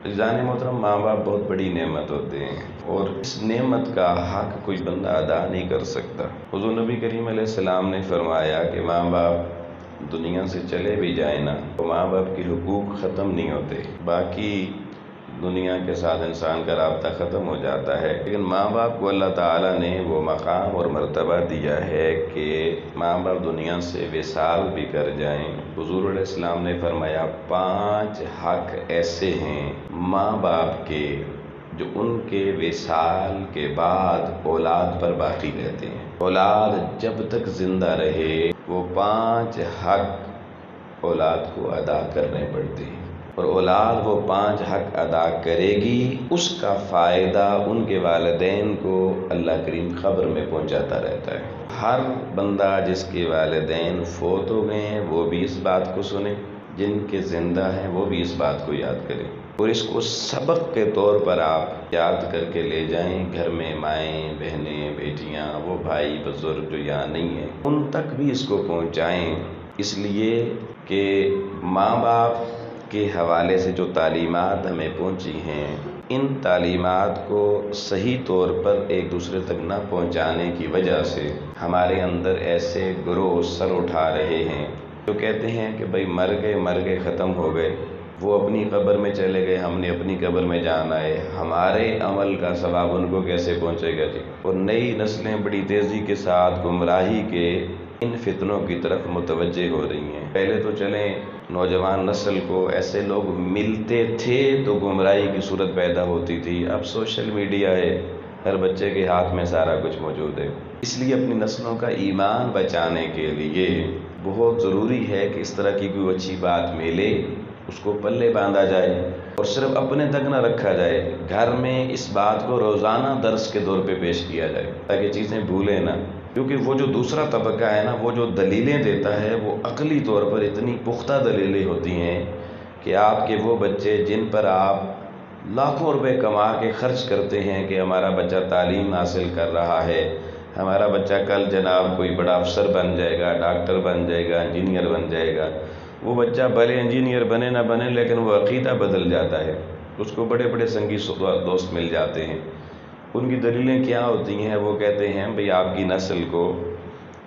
عزیزان محترم، ماں باپ بہت بڑی نعمت ہوتے ہیں اور اس نعمت کا حق کوئی بندہ ادا نہیں کر سکتا۔ حضور نبی کریم علیہ السلام نے فرمایا کہ ماں باپ دنیا سے چلے بھی جائیں نا تو ماں باپ کے حقوق ختم نہیں ہوتے، باقی دنیا کے ساتھ انسان کا رابطہ ختم ہو جاتا ہے، لیکن ماں باپ کو اللہ تعالیٰ نے وہ مقام اور مرتبہ دیا ہے کہ ماں باپ دنیا سے وصال بھی کر جائیں۔ حضور علیہ السلام نے فرمایا 5 حق ایسے ہیں ماں باپ کے جو ان کے وصال کے بعد اولاد پر باقی رہتے ہیں۔ اولاد جب تک زندہ رہے وہ 5 حق اولاد کو ادا کرنے پڑتے ہیں، اور اولاد وہ 5 حق ادا کرے گی، اس کا فائدہ ان کے والدین کو اللہ کریم قبر میں پہنچاتا رہتا ہے۔ ہر بندہ جس کے والدین فوت ہو گئے ہیں وہ بھی اس بات کو سنے، جن کے زندہ ہیں وہ بھی اس بات کو یاد کریں، اور اس کو سبق کے طور پر آپ یاد کر کے لے جائیں۔ گھر میں مائیں، بہنیں، بیٹیاں، وہ بھائی بزرگ جو یہاں نہیں ہیں ان تک بھی اس کو پہنچائیں، اس لیے کہ ماں باپ کے حوالے سے جو تعلیمات ہمیں پہنچی ہیں، ان تعلیمات کو صحیح طور پر ایک دوسرے تک نہ پہنچانے کی وجہ سے ہمارے اندر ایسے گروہ سر اٹھا رہے ہیں جو کہتے ہیں کہ بھئی مر گئے ختم ہو گئے، وہ اپنی قبر میں چلے گئے، ہم نے اپنی قبر میں جانا ہے، ہمارے عمل کا ثواب ان کو کیسے پہنچے گا جی۔ اور نئی نسلیں بڑی تیزی کے ساتھ گمراہی کے ان فتنوں کی طرف متوجہ ہو رہی ہیں۔ پہلے تو چلیں نوجوان نسل کو ایسے لوگ ملتے تھے تو گمراہی کی صورت پیدا ہوتی تھی، اب سوشل میڈیا ہے، ہر بچے کے ہاتھ میں سارا کچھ موجود ہے، اس لیے اپنی نسلوں کا ایمان بچانے کے لیے بہت ضروری ہے کہ اس طرح کی کوئی اچھی بات ملے اس کو پلے باندھا جائے اور صرف اپنے تک نہ رکھا جائے، گھر میں اس بات کو روزانہ درس کے طور پہ پیش کیا جائے تاکہ چیزیں بھولیں نہ، کیونکہ وہ جو دوسرا طبقہ ہے نا، وہ جو دلیلیں دیتا ہے وہ عقلی طور پر اتنی پختہ دلیلیں ہوتی ہیں کہ آپ کے وہ بچے جن پر آپ لاکھوں روپے کما کے خرچ کرتے ہیں کہ ہمارا بچہ تعلیم حاصل کر رہا ہے، ہمارا بچہ کل جناب کوئی بڑا افسر بن جائے گا، ڈاکٹر بن جائے گا، انجینئر بن جائے گا، وہ بچہ بھلے انجینئر بنے نہ بنے لیکن وہ عقیدہ بدل جاتا ہے، اس کو بڑے بڑے سنگی دوست مل جاتے ہیں۔ ان کی دلیلیں کیا ہوتی ہیں؟ وہ کہتے ہیں بھئی آپ کی نسل کو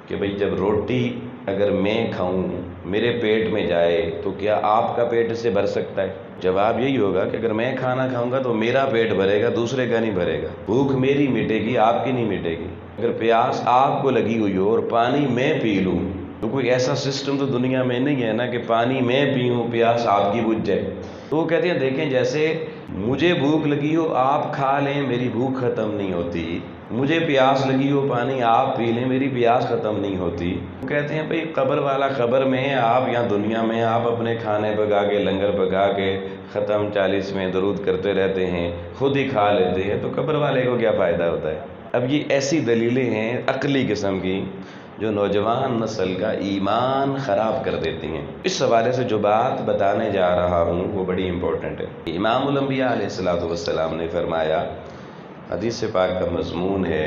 کہ بھئی جب روٹی اگر میں کھاؤں میرے پیٹ میں جائے تو کیا آپ کا پیٹ اسے بھر سکتا ہے؟ جواب یہی ہوگا کہ اگر میں کھانا کھاؤں گا تو میرا پیٹ بھرے گا، دوسرے کا نہیں بھرے گا، بھوک میری مٹے گی، آپ کی نہیں مٹے گی۔ اگر پیاس آپ کو لگی ہوئی ہو اور پانی میں پی لوں تو کوئی ایسا سسٹم تو دنیا میں نہیں ہے نا کہ پانی میں پیوں پیاس آپ کی بجھ جائے۔ تو وہ کہتے ہیں دیکھیں جیسے مجھے بھوک لگی ہو آپ کھا لیں میری بھوک ختم نہیں ہوتی، مجھے پیاس لگی ہو پانی آپ پی لیں میری پیاس ختم نہیں ہوتی۔ وہ کہتے ہیں بھئی قبر والا قبر میں، آپ یہاں دنیا میں آپ اپنے کھانے پکا کے لنگر پکا کے ختم 40 میں درود کرتے رہتے ہیں، خود ہی کھا لیتے ہیں، تو قبر والے کو کیا فائدہ ہوتا ہے؟ اب یہ ایسی دلیلیں ہیں عقلی قسم کی جو نوجوان نسل کا ایمان خراب کر دیتی ہیں۔ اس حوالے سے جو بات بتانے جا رہا ہوں وہ بڑی امپورٹنٹ ہے۔ امام الانبیاء علیہ السلام نے فرمایا، حدیث پاک کا مضمون ہے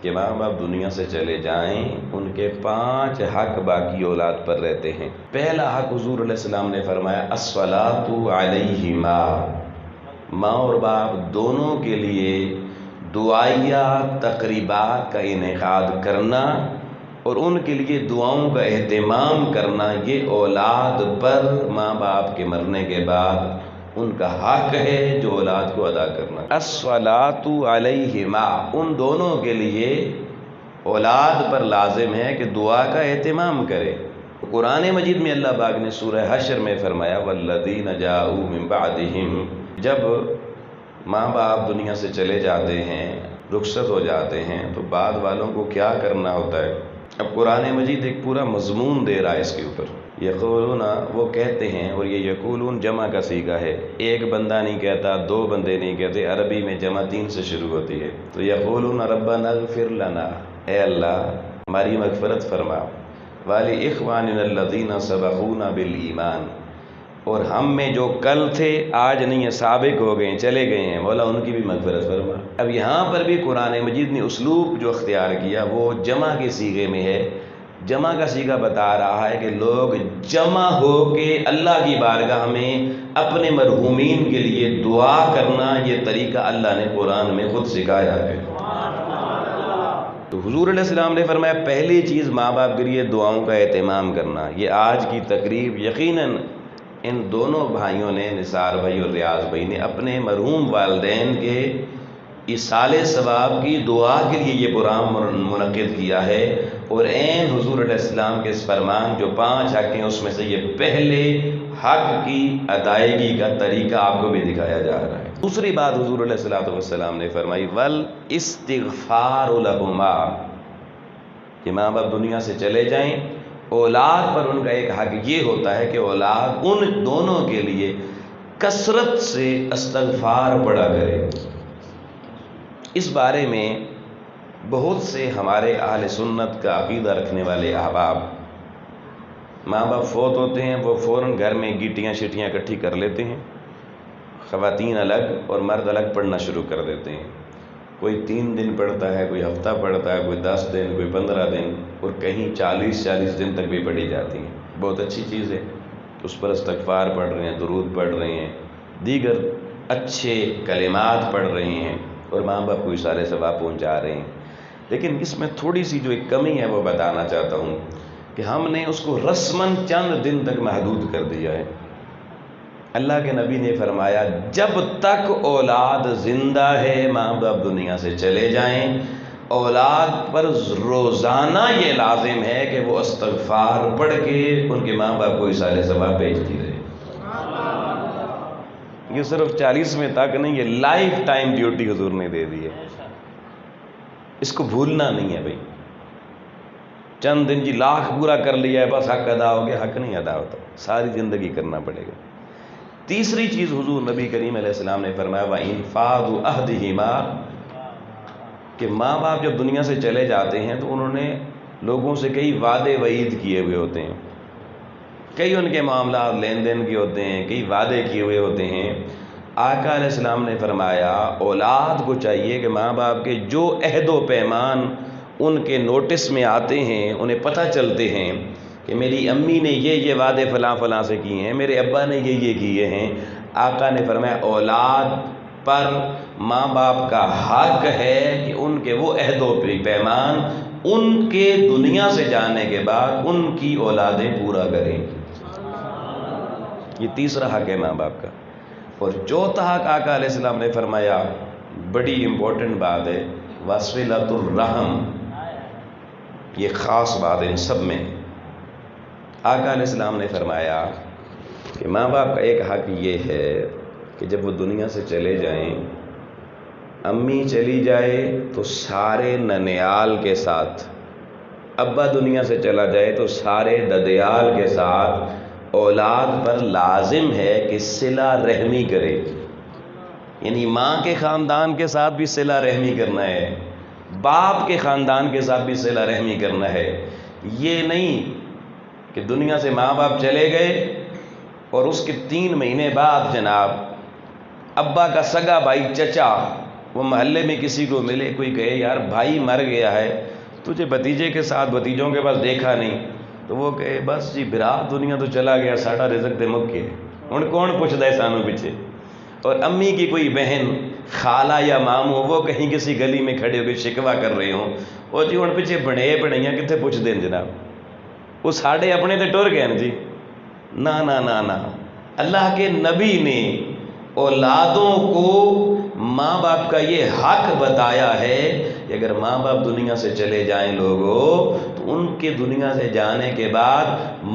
کہ ماں باپ دنیا سے چلے جائیں ان کے 5 حق باقی اولاد پر رہتے ہیں۔ پہلا حق حضور علیہ السلام نے فرمایا الصلاۃ علیہما، ماں اور باپ دونوں کے لیے دعائیہ تقریبات کا انعقاد کرنا اور ان کے لیے دعاؤں کا اہتمام کرنا، یہ اولاد پر ماں باپ کے مرنے کے بعد ان کا حق ہے جو اولاد کو ادا کرنا۔ الصلاۃ علیہما، ان دونوں کے لیے اولاد پر لازم ہے کہ دعا کا اہتمام کرے۔ قرآن مجید میں اللہ پاک نے سورہ حشر میں فرمایا والذین جاءوا من بعدہم، جب ماں باپ دنیا سے چلے جاتے ہیں، رخصت ہو جاتے ہیں، تو بعد والوں کو کیا کرنا ہوتا ہے؟ اب قرآن مجید ایک پورا مضمون دے رہا ہے اس کے اوپر۔ یقولون، وہ کہتے ہیں، اور یہ یقولون جمع کا صیغہ ہے، ایک بندہ نہیں کہتا، 2 بندے نہیں کہتے، عربی میں جمع 3 سے شروع ہوتی ہے۔ تو یقولون ربنا اغفر لنا، اے اللہ ہماری مغفرت فرما، ولاخواننا الذین سبقونا بالایمان، اور ہم میں جو کل تھے آج نہیں ہیں، سابق ہو گئے، چلے گئے ہیں، مولا ان کی بھی مغفرت فرما۔ اب یہاں پر بھی قرآن مجید نے اسلوب جو اختیار کیا وہ جمع کے صیغے میں ہے، جمع کا صیغہ بتا رہا ہے کہ لوگ جمع ہو کے اللہ کی بارگاہ میں اپنے مرحومین کے لیے دعا کرنا، یہ طریقہ اللہ نے قرآن میں خود سکھایا ہے۔ تو حضور علیہ السلام نے فرمایا پہلی چیز ماں باپ کے لیے دعاؤں کا اہتمام کرنا۔ یہ آج کی تقریب یقیناً ان دونوں بھائیوں نے، نثار بھائی اور ریاض بھائی نے، اپنے مرحوم والدین کے ایصال ثواب کی دعا کے لیے یہ پروگرام منعقد کیا ہے، اور عین حضور علیہ السلام کے اس فرمان جو 5 حق ہیں اس میں سے یہ پہلے حق کی ادائیگی کا طریقہ آپ کو بھی دکھایا جا رہا ہے۔ دوسری بات حضور علیہ السلام نے فرمائی والاستغفار لہما، کہ ماں باپ دنیا سے چلے جائیں، اولاد پر ان کا ایک حق یہ ہوتا ہے کہ اولاد ان دونوں کے لیے کثرت سے استغفار پڑھا کرے۔ اس بارے میں بہت سے ہمارے اہل سنت کا عقیدہ رکھنے والے احباب، ماں باپ فوت ہوتے ہیں وہ فوراً گھر میں گیٹیاں شٹیاں اکٹھی کر لیتے ہیں، خواتین الگ اور مرد الگ پڑھنا شروع کر دیتے ہیں۔ کوئی 3 دن پڑھتا ہے، کوئی ہفتہ پڑھتا ہے، کوئی 10 دن، کوئی 15 دن، اور کہیں 40 دن تک بھی پڑھی جاتی ہیں۔ بہت اچھی چیز ہے، اس پر استغفار پڑھ رہے ہیں، درود پڑھ رہے ہیں، دیگر اچھے کلمات پڑھ رہے ہیں، اور ماں باپ کو ایصال ثواب پہنچا رہے ہیں۔ لیکن اس میں تھوڑی سی جو ایک کمی ہے وہ بتانا چاہتا ہوں کہ ہم نے اس کو رسماً چند دن تک محدود کر دیا ہے۔ اللہ کے نبی نے فرمایا جب تک اولاد زندہ ہے، ماں باپ دنیا سے چلے جائیں، اولاد پر روزانہ یہ لازم ہے کہ وہ استغفار پڑھ کے ان کے ماں باپ کو ایصال ثواب بھیجتی رہے۔ یہ صرف 40ویں تک نہیں، یہ لائف ٹائم ڈیوٹی حضور نے دے دی ہے، اس کو بھولنا نہیں ہے بھائی۔ چند دن جی لاکھ پورا کر لیا ہے بس حق ادا ہو گیا، حق نہیں ادا ہوتا، ساری زندگی کرنا پڑے گا۔ تیسری چیز حضور نبی کریم علیہ السلام نے فرمایا وَإِنفَاذُ عَهْدِهِمَا، کہ ماں باپ جب دنیا سے چلے جاتے ہیں تو انہوں نے لوگوں سے کئی وعدے وعید کیے ہوئے ہوتے ہیں، کئی ان کے معاملات لین دین کے ہوتے ہیں، کئی وعدے کیے ہوئے ہوتے ہیں۔ آقا علیہ السلام نے فرمایا اولاد کو چاہیے کہ ماں باپ کے جو عہد و پیمان ان کے نوٹس میں آتے ہیں، انہیں پتہ چلتے ہیں کہ میری امی نے یہ وعدے فلاں فلاں سے کیے ہیں، میرے ابا نے یہ کیے ہیں، آقا نے فرمایا اولاد پر ماں باپ کا حق ہے کہ ان کے وہ عہد و پیمان ان کے دنیا سے جانے کے بعد ان کی اولادیں پورا کریں۔ یہ تیسرا حق ہے ماں باپ کا۔ اور چوتھا حق آقا علیہ السلام نے فرمایا بڑی امپورٹنٹ بات ہے وصلۃ الرحم، یہ خاص بات ہے ان سب میں۔ آقا علیہ السلام نے فرمایا کہ ماں باپ کا ایک حق یہ ہے کہ جب وہ دنیا سے چلے جائیں، امی چلی جائے تو سارے ننیال کے ساتھ، ابا دنیا سے چلا جائے تو سارے ددیال کے ساتھ اولاد پر لازم ہے کہ صلہ رحمی کرے، یعنی ماں کے خاندان کے ساتھ بھی صلہ رحمی کرنا ہے، باپ کے خاندان کے ساتھ بھی صلہ رحمی کرنا ہے۔ یہ نہیں کہ دنیا سے ماں باپ چلے گئے اور اس کے 3 مہینے بعد جناب ابا کا سگا بھائی چچا وہ محلے میں کسی کو ملے، کوئی کہے یار بھائی مر گیا ہے، تجھے بھتیجے کے ساتھ بھتیجوں کے پاس دیکھا نہیں، تو وہ کہے بس جی برا دنیا تو چلا گیا، ساڑا رزق تے مکے، ہن کون پوچھدا ہے سانوں پیچھے۔ اور امی کی کوئی بہن خالہ یا ماموں وہ کہیں کسی گلی میں کھڑے ہو کے شکوہ کر رہے ہوں، وہ جی ہن پیچھے بڑے بڑیاں کتنے پوچھ دیں جناب، وہ ساڑے اپنے تے ٹر گئے جی۔ نا نا نا نا، اللہ کے نبی نے اولادوں کو ماں باپ کا یہ حق بتایا ہے کہ اگر ماں باپ دنیا سے چلے جائیں لوگوں تو ان کے دنیا سے جانے کے بعد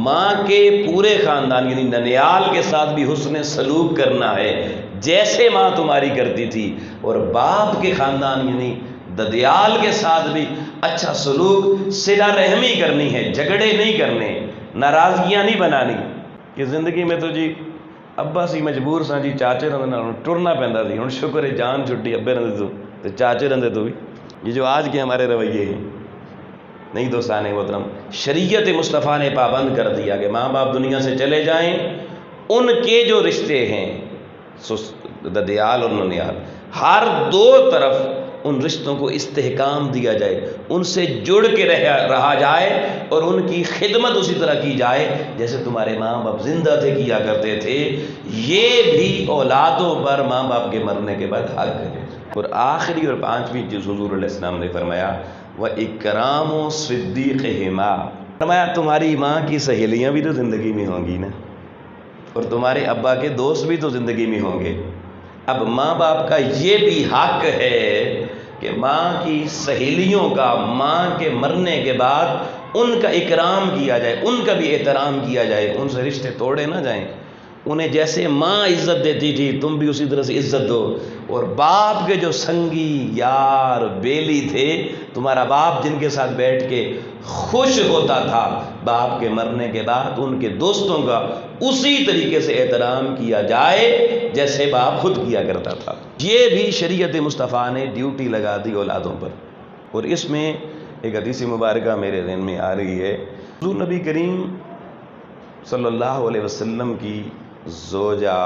ماں کے پورے خاندان یعنی ننیال کے ساتھ بھی حسن سلوک کرنا ہے جیسے ماں تمہاری کرتی تھی، اور باپ کے خاندان یعنی ددیال کے ساتھ بھی اچھا سلوک، صلہ رحمی کرنی ہے، جھگڑے نہیں کرنے، ناراضگیاں نہیں بنانی۔ کہ زندگی میں تو جی ابا سی مجبور سا جی چاچے رہندے نال ٹرنا پیندا سی، ہن شکر ہے جان چھٹی ابے رہندے تو تے چاچے رہندے تو بھی۔ یہ جو آج کے ہمارے رویے ہیں، نہیں دوستان محترم، شریعت مصطفیٰ نے پابند کر دیا کہ ماں باپ دنیا سے چلے جائیں، ان کے جو رشتے ہیں ددیال اور ننیال، ہر 2 طرف ان رشتوں کو استحکام دیا جائے، ان سے جڑ کے رہا جائے اور ان کی خدمت اسی طرح کی جائے جیسے تمہارے ماں باپ زندہ تھے کیا کرتے تھے۔ یہ بھی اولادوں پر ماں باپ کے مرنے کے بعد حق ہے۔ اور آخری اور پانچویں چیز حضور علیہ السلام نے فرمایا وَإِكْرَامُ صِدِّيقِهِمَا، فرمایا تمہاری ماں کی سہیلیاں بھی تو زندگی میں ہوں گی نا، اور تمہارے ابا کے دوست بھی تو زندگی میں ہوں گے۔ اب ماں باپ کا یہ بھی حق ہے کہ ماں کی سہیلیوں کا ماں کے مرنے کے بعد ان کا اکرام کیا جائے، ان کا بھی احترام کیا جائے، ان سے رشتے توڑے نہ جائیں۔ انہیں جیسے ماں عزت دیتی تھی تم بھی اسی طرح سے عزت دو۔ اور باپ کے جو سنگی یار بیلی تھے، تمہارا باپ جن کے ساتھ بیٹھ کے خوش ہوتا تھا باپ کے مرنے کے بعد، ان کے دوستوں کا اسی طریقے سے احترام کیا جائے جیسے باپ خود کیا کرتا تھا۔ یہ بھی شریعت مصطفیٰ نے ڈیوٹی لگا دی اولادوں پر۔ اور اس میں ایک حدیث مبارکہ میرے ذہن میں آ رہی ہے، حضور نبی کریم صلی اللہ علیہ وسلم کی زوجہ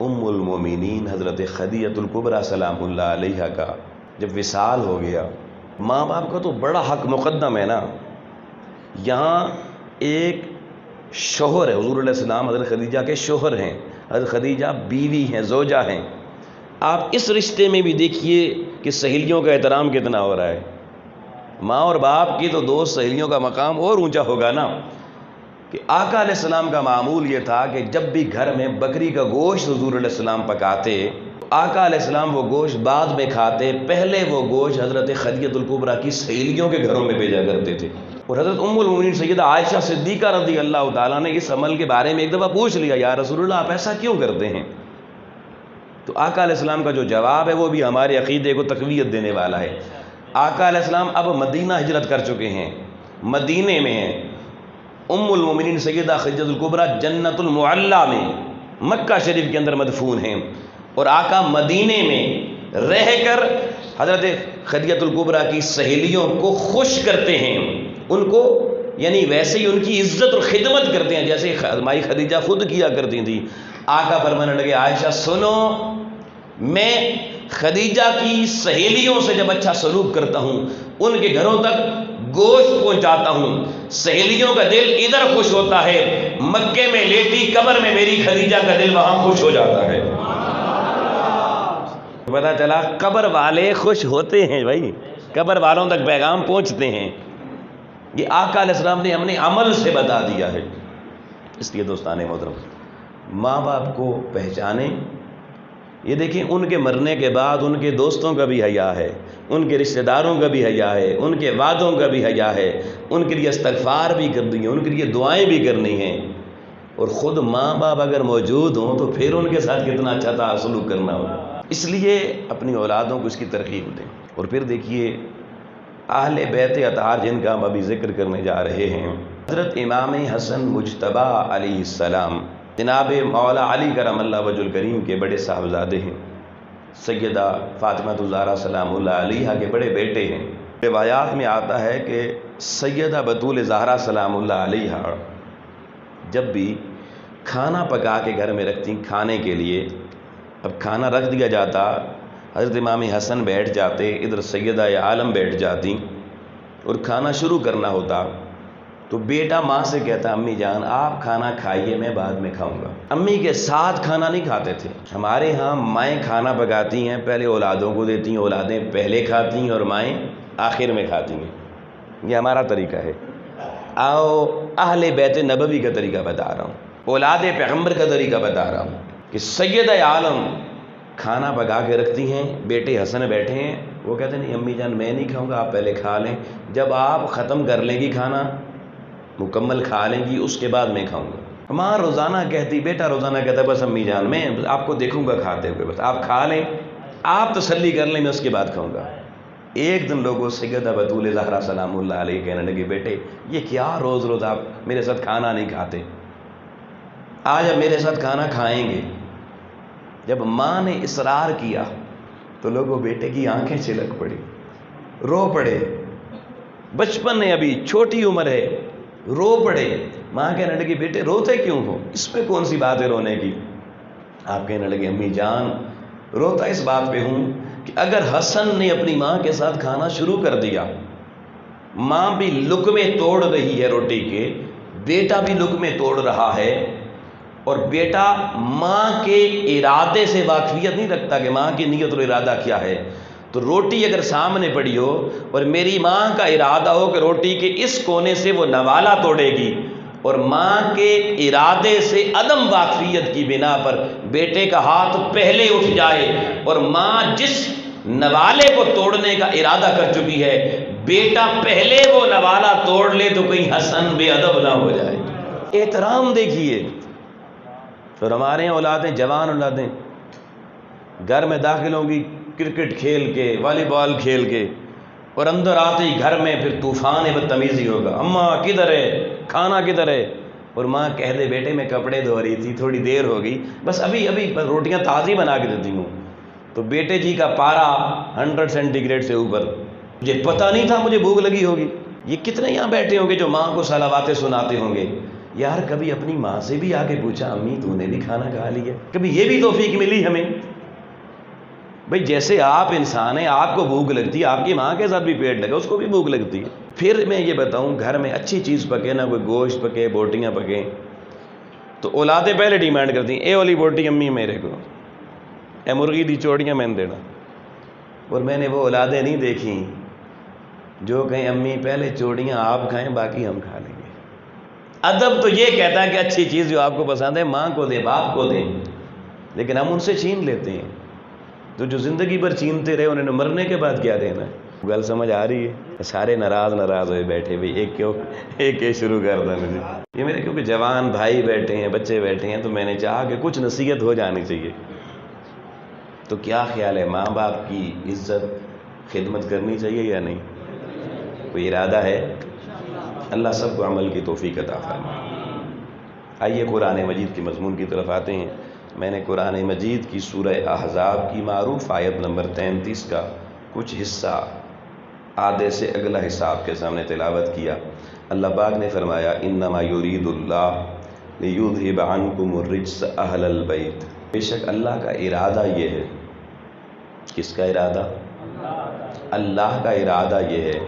ام المومنین حضرت خدیجہ الکبریٰ سلام اللہ علیہا کا جب وصال ہو گیا، ماں باپ کا تو بڑا حق مقدم ہے نا۔ یہاں ایک شوہر ہے، حضور علیہ السلام حضرت خدیجہ کے شوہر ہیں، حضرت خدیجہ بیوی ہیں، زوجہ ہیں۔ آپ اس رشتے میں بھی دیکھیے کہ سہیلیوں کا احترام کتنا ہو رہا ہے۔ ماں اور باپ کی تو دوست سہیلیوں کا مقام اور اونچا ہوگا نا، کہ آقا علیہ السلام کا معمول یہ تھا کہ جب بھی گھر میں بکری کا گوشت حضور علیہ السلام پکاتے، آقا علیہ السلام وہ گوشت بعد میں کھاتے، پہلے وہ گوشت حضرت خدیجہ الکبریٰ کی سہیلیوں کے گھروں میں بھیجا کرتے تھے۔ اور حضرت ام المومنین سیدہ عائشہ صدیقہ رضی اللہ تعالیٰ نے اس عمل کے بارے میں ایک دفعہ پوچھ لیا، یا رسول اللہ آپ ایسا کیوں کرتے ہیں؟ تو آقا علیہ السلام کا جو جواب ہے وہ بھی ہمارے عقیدے کو تقویت دینے والا ہے۔ آقا علیہ السلام اب مدینہ ہجرت کر چکے ہیں، مدینے میں ہیں۔ ام المومنین سیدہ خدیجہ الکبریٰ جنت المعلیٰ میں مکہ شریف کے اندر مدفون ہیں، اور آقا مدینے میں رہ کر حضرت خدیجہ الکبریٰ کی سہیلیوں کو خوش کرتے ہیں، ان کو یعنی ویسے ہی ان کی عزت اور خدمت کرتے ہیں جیسے ہماری خدیجہ خود کیا کرتی تھی۔ آقا فرمانے لگے عائشہ سنو، میں خدیجہ کی سہیلیوں سے جب اچھا سلوک کرتا ہوں، ان کے گھروں تک گوشت پہنچاتا ہوں، سہیلیوں کا دل ادھر خوش ہوتا ہے، مکے میں لیٹی قبر میں میری خدیجہ کا دل وہاں خوش ہو جاتا ہے۔ پتا چلا قبر والے خوش ہوتے ہیں بھائی، قبر والوں تک پیغام پہنچتے ہیں۔ یہ آقا علیہ السلام نے ہم نے عمل سے بتا دیا ہے۔ اس لیے دوستان محترم، ماں باپ کو پہچانیں۔ یہ دیکھیں ان کے مرنے کے بعد ان کے دوستوں کا بھی حیا ہے، ان کے رشتہ داروں کا بھی حیا ہے، ان کے وعدوں کا بھی حیا ہے، ان کے لیے استغفار بھی کرنی ہے، ان کے لیے دعائیں بھی کرنی ہیں۔ اور خود ماں باپ اگر موجود ہوں تو پھر ان کے ساتھ کتنا اچھا سلوک کرنا ہوگا۔ اس لیے اپنی اولادوں کو اس کی ترغیب دیں۔ اور پھر دیکھیے اہل بیت اطہار جن کا ہم ابھی ذکر کرنے جا رہے ہیں، حضرت امام حسن مجتبیٰ علیہ السلام جناب مولا علی کرم اللہ وجہ الکریم کے بڑے صاحبزادے ہیں، سیدہ فاطمہ الزہرا سلام اللہ علیہا کے بڑے بیٹے ہیں۔ روایات میں آتا ہے کہ سیدہ بطول زہرا سلام اللہ علیہا جب بھی کھانا پکا کے گھر میں رکھتی کھانے کے لیے، اب کھانا رکھ دیا جاتا، حضرت امام حسن بیٹھ جاتے، ادھر سیدہ عالم بیٹھ جاتی اور کھانا شروع کرنا ہوتا، تو بیٹا ماں سے کہتا امی جان آپ کھانا کھائیے میں بعد میں کھاؤں گا۔ امی کے ساتھ کھانا نہیں کھاتے تھے۔ ہمارے ہاں مائیں کھانا پکاتی ہیں، پہلے اولادوں کو دیتی ہیں، اولادیں پہلے کھاتی ہیں اور مائیں آخر میں کھاتی ہیں۔ یہ ہمارا طریقہ ہے۔ آؤ اہل بیت نبوی کا طریقہ بتا رہا ہوں، اولاد پیغمبر کا طریقہ بتا رہا ہوں کہ سیدہ عالم کھانا پکا کے رکھتی ہیں، بیٹے حسن بیٹھے ہیں، وہ کہتے ہیں نہیں امی جان میں نہیں کھاؤں گا، آپ پہلے کھا لیں، جب آپ ختم کر لیں گی کھانا مکمل کھا لیں گی اس کے بعد میں کھاؤں گا۔ ماں روزانہ کہتی، بیٹا روزانہ کہتا بس امی جان میں آپ کو دیکھوں گا کھاتے ہوئے، بس آپ کھا لیں، آپ تسلی کر لیں، میں اس کے بعد کھاؤں گا۔ ایک دن لوگوں سیدہ بطول زہرا سلام اللہ علیہ کہنے لگے بیٹے یہ کیا روز روز آپ میرے ساتھ کھانا نہیں کھاتے، آج اب میرے ساتھ کھانا کھائیں گے۔ جب ماں نے اصرار کیا تو لوگوں بیٹے کی آنکھیں چھلک پڑی، رو پڑے، بچپن ہے ابھی، چھوٹی عمر ہے، رو پڑے۔ ماں کہنے لگی بیٹے روتے کیوں ہو، اس پہ کون سی بات ہے رونے کی؟ آپ کہنے لگے امی جان روتا اس بات پہ ہوں کہ اگر حسن نے اپنی ماں کے ساتھ کھانا شروع کر دیا، ماں بھی لقمے توڑ رہی ہے روٹی کے، بیٹا بھی لقمے توڑ رہا ہے، اور بیٹا ماں کے ارادے سے واقفیت نہیں رکھتا کہ ماں کی نیت اور ارادہ کیا ہے، تو روٹی اگر سامنے پڑی ہو اور میری ماں کا ارادہ ہو کہ روٹی کے اس کونے سے وہ نوالا توڑے گی، اور ماں کے ارادے سے عدم واقفیت کی بنا پر بیٹے کا ہاتھ پہلے اٹھ جائے اور ماں جس نوالے کو توڑنے کا ارادہ کر چکی ہے بیٹا پہلے وہ نوالا توڑ لے تو کہیں حسن بے ادب نہ ہو جائے۔ احترام دیکھیے۔ اور ہمارے یہاں اولادیں، جوان اولادیں گھر میں داخل ہوں گی کرکٹ کھیل کے، والی بال کھیل کے، اور اندر آتے ہی گھر میں پھر طوفان بدتمیزی ہوگا، اماں کدھر ہے، کھانا کدھر ہے، اور ماں کہہ دے بیٹے میں کپڑے دھو رہی تھی، تھوڑی دیر ہو گئی، بس ابھی روٹیاں تازی بنا کے دیتی ہوں، تو بیٹے جی کا پارا 100 سینٹی گریڈ سے اوپر، مجھے پتہ نہیں تھا مجھے بھوک لگی ہوگی۔ یہ کتنے یہاں بیٹھے ہوں گے جو ماں کو صلواتیں سناتے ہوں گے، یار کبھی اپنی ماں سے بھی آ کے پوچھا امی تو نے بھی کھانا کھا لیا؟ کبھی یہ بھی توفیق ملی ہمیں؟ بھئی جیسے آپ انسان ہیں، آپ کو بھوک لگتی ہے، آپ کی ماں کے ساتھ بھی پیٹ لگا، اس کو بھی بھوک لگتی ہے۔ پھر میں یہ بتاؤں، گھر میں اچھی چیز پکے، نہ کوئی گوشت پکے، بوٹیاں پکیں، تو اولادیں پہلے ڈیمانڈ کرتی ہیں اے والی بوٹی امی میرے کو، اے مرغی دی چوڑیاں میں نے دینا۔ اور میں نے وہ اولادیں نہیں دیکھیں جو کہیں امی پہلے چوڑیاں آپ کھائیں باقی ہم کھا لیں گے۔ ادب تو یہ کہتا ہے کہ اچھی چیز جو آپ کو پسند ہے ماں کو دیں، باپ کو دیں، لیکن ہم ان سے چھین لیتے ہیں۔ تو جو زندگی بھر چھینتے رہے انہوں نے مرنے کے بعد کیا دینا ہے؟ گل سمجھ آ رہی ہے؟ سارے ناراض ہوئے بیٹھے، بھی ایک شروع کر دیں مجھے یہ میرے، کیونکہ جوان بھائی بیٹھے ہیں، بچے بیٹھے ہیں، تو میں نے چاہا کہ کچھ نصیحت ہو جانی چاہیے۔ تو کیا خیال ہے، ماں باپ کی عزت خدمت کرنی چاہیے یا نہیں؟ کوئی ارادہ ہے؟ اللہ سب کو عمل کی توفیق عطا فرمائے۔ آئیے قرآن مجید کے مضمون کی طرف آتے ہیں۔ میں نے قرآن مجید کی سورہ احزاب کی معروف آیت نمبر 33 کا کچھ حصہ آدھے سے اگلا حصہ آپ کے سامنے تلاوت کیا۔ اللہ پاک نے فرمایا انما یرید اللہ لیذھب عنکم الرجس اہل البیت، بے شک اللہ کا ارادہ یہ ہے۔ کس کا ارادہ؟ اللہ کا ارادہ یہ ہے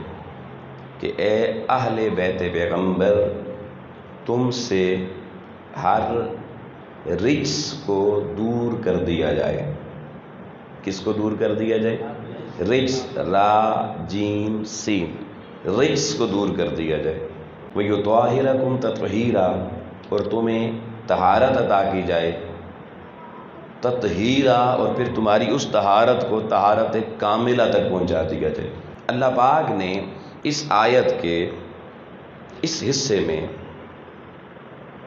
کہ اے اہل بیت پیغمبر، تم سے ہر رجس کو دور کر دیا جائے۔ کس کو دور کر دیا جائے؟ رجس، را جیم سین، رجس کو دور کر دیا جائے۔ وَيُطَهِّرَكُمْ تَطْهِيرًا، اور تمہیں طہارت عطا کی جائے، تطہیرا، اور پھر تمہاری اس طہارت کو طہارت کاملہ تک پہنچا دیا جائے۔ اللہ پاک نے اس آیت کے اس حصے میں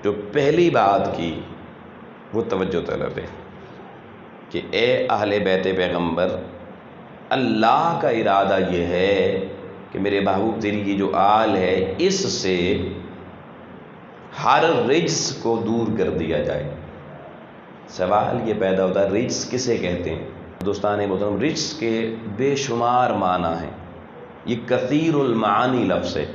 جو پہلی بات کی وہ توجہ طلب ہے کہ اے اہل بیت پیغمبر، اللہ کا ارادہ یہ ہے کہ میرے محبوب تیری یہ جو آل ہے اس سے ہر رجس کو دور کر دیا جائے۔ سوال یہ پیدا ہوتا ہے رجس کسے کہتے ہیں؟ دوستان محترم، رجس کے بے شمار معنی ہیں، یہ کثیر المعانی لفظ ہے۔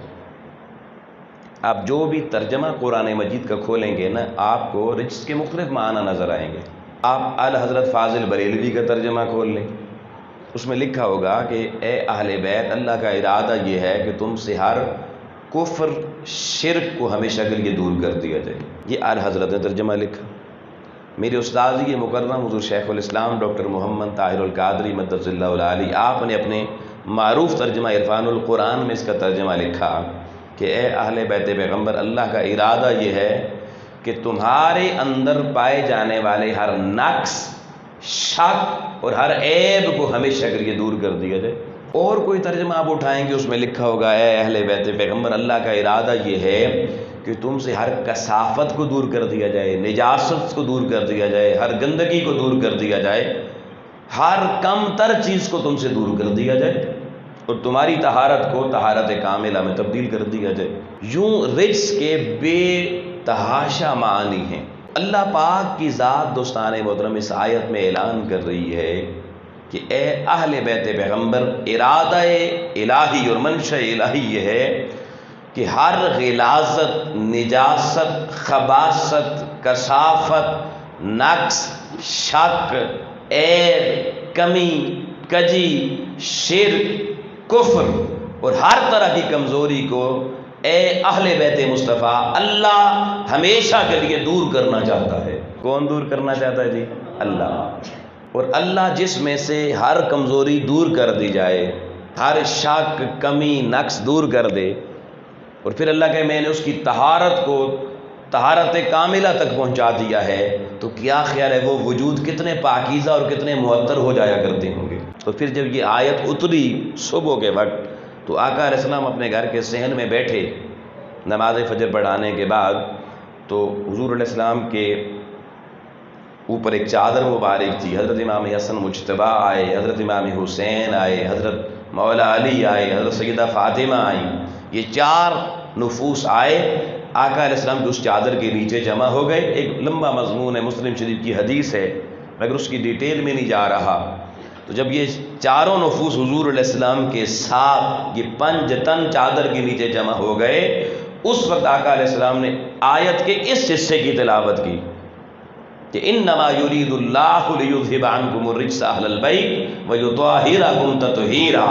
آپ جو بھی ترجمہ قرآن مجید کا کھولیں گے نا، آپ کو رجس کے مختلف معنی نظر آئیں گے۔ آپ حضرت فاضل بریلوی کا ترجمہ کھول لیں، اس میں لکھا ہوگا کہ اے اہل بیت، اللہ کا ارادہ یہ ہے کہ تم سے ہر کفر شرک کو ہمیشہ کے لیے دور کر دیا جائے۔ یہ حضرت نے ترجمہ لکھا۔ میرے استاذی مکرم حضور شیخ الاسلام ڈاکٹر محمد طاہر القادری مدث اللہ العالی، آپ نے اپنے معروف ترجمہ عرفان القرآن میں اس کا ترجمہ لکھا کہ اے اہل بیت پیغمبر، اللہ کا ارادہ یہ ہے کہ تمہارے اندر پائے جانے والے ہر نقص، شک اور ہر عیب کو ہمیشہ کے لیے دور کر دیا جائے۔ اور کوئی ترجمہ آپ اٹھائیں گے اس میں لکھا ہوگا اے اہل بیت پیغمبر، اللہ کا ارادہ یہ ہے کہ تم سے ہر کثافت کو دور کر دیا جائے، نجاست کو دور کر دیا جائے، ہر گندگی کو دور کر دیا جائے، ہر کم تر چیز کو تم سے دور کر دیا جائے، اور تمہاری طہارت کو طہارت کاملہ میں تبدیل کر دیا جائے۔ یوں رجس کے بے تحاشا معانی ہیں۔ اللہ پاک کی ذات دوستان محترم اس آیت میں اعلان کر رہی ہے کہ اے اہل بیت پیغمبر، ارادہ الہی اور منشا الہی یہ ہے کہ ہر غلاظت، نجاست، خباثت، کثافت، نقص، شک، عیب، کمی، کجی، شرک، کفر اور ہر طرح کی کمزوری کو اے اہل بیت مصطفیٰ اللہ ہمیشہ کے لیے دور کرنا چاہتا ہے۔ کون دور کرنا چاہتا ہے جی؟ اللہ۔ اور اللہ جس میں سے ہر کمزوری دور کر دی جائے، ہر شک، کمی، نقص دور کر دے، اور پھر اللہ کہ میں نے اس کی طہارت کو طہارت کاملہ تک پہنچا دیا ہے، تو کیا خیال ہے وہ وجود کتنے پاکیزہ اور کتنے معطر ہو جایا کرتے ہوں گے۔ تو پھر جب یہ آیت اتری صبح کے وقت، تو آقا علیہ السلام اپنے گھر کے صحن میں بیٹھے نماز فجر پڑھانے کے بعد، تو حضور علیہ السلام کے اوپر ایک چادر مبارک تھی۔ حضرت امام حسن مجتبیٰ آئے، حضرت امام حسین آئے، حضرت مولا علی آئے، حضرت سیدہ فاطمہ آئیں، یہ 4 نفوس آئے، آقا علیہ السلام کی اس چادر کے نیچے جمع ہو گئے۔ ایک لمبا مضمون ہے، مسلم شریف کی حدیث ہے، مگر اس کی ڈیٹیل میں نہیں جا رہا۔ تو جب یہ 4 نفوس حضور علیہ السلام کے ساتھ یہ 5 تن چادر کے نیچے جمع ہو گئے، اس وقت آقا علیہ السلام نے آیت کے اس حصے کی تلاوت کی کہ انما یرید اللہ لیذھب عنکم الرجس اہل البیت ویطہرکم تطہیرا،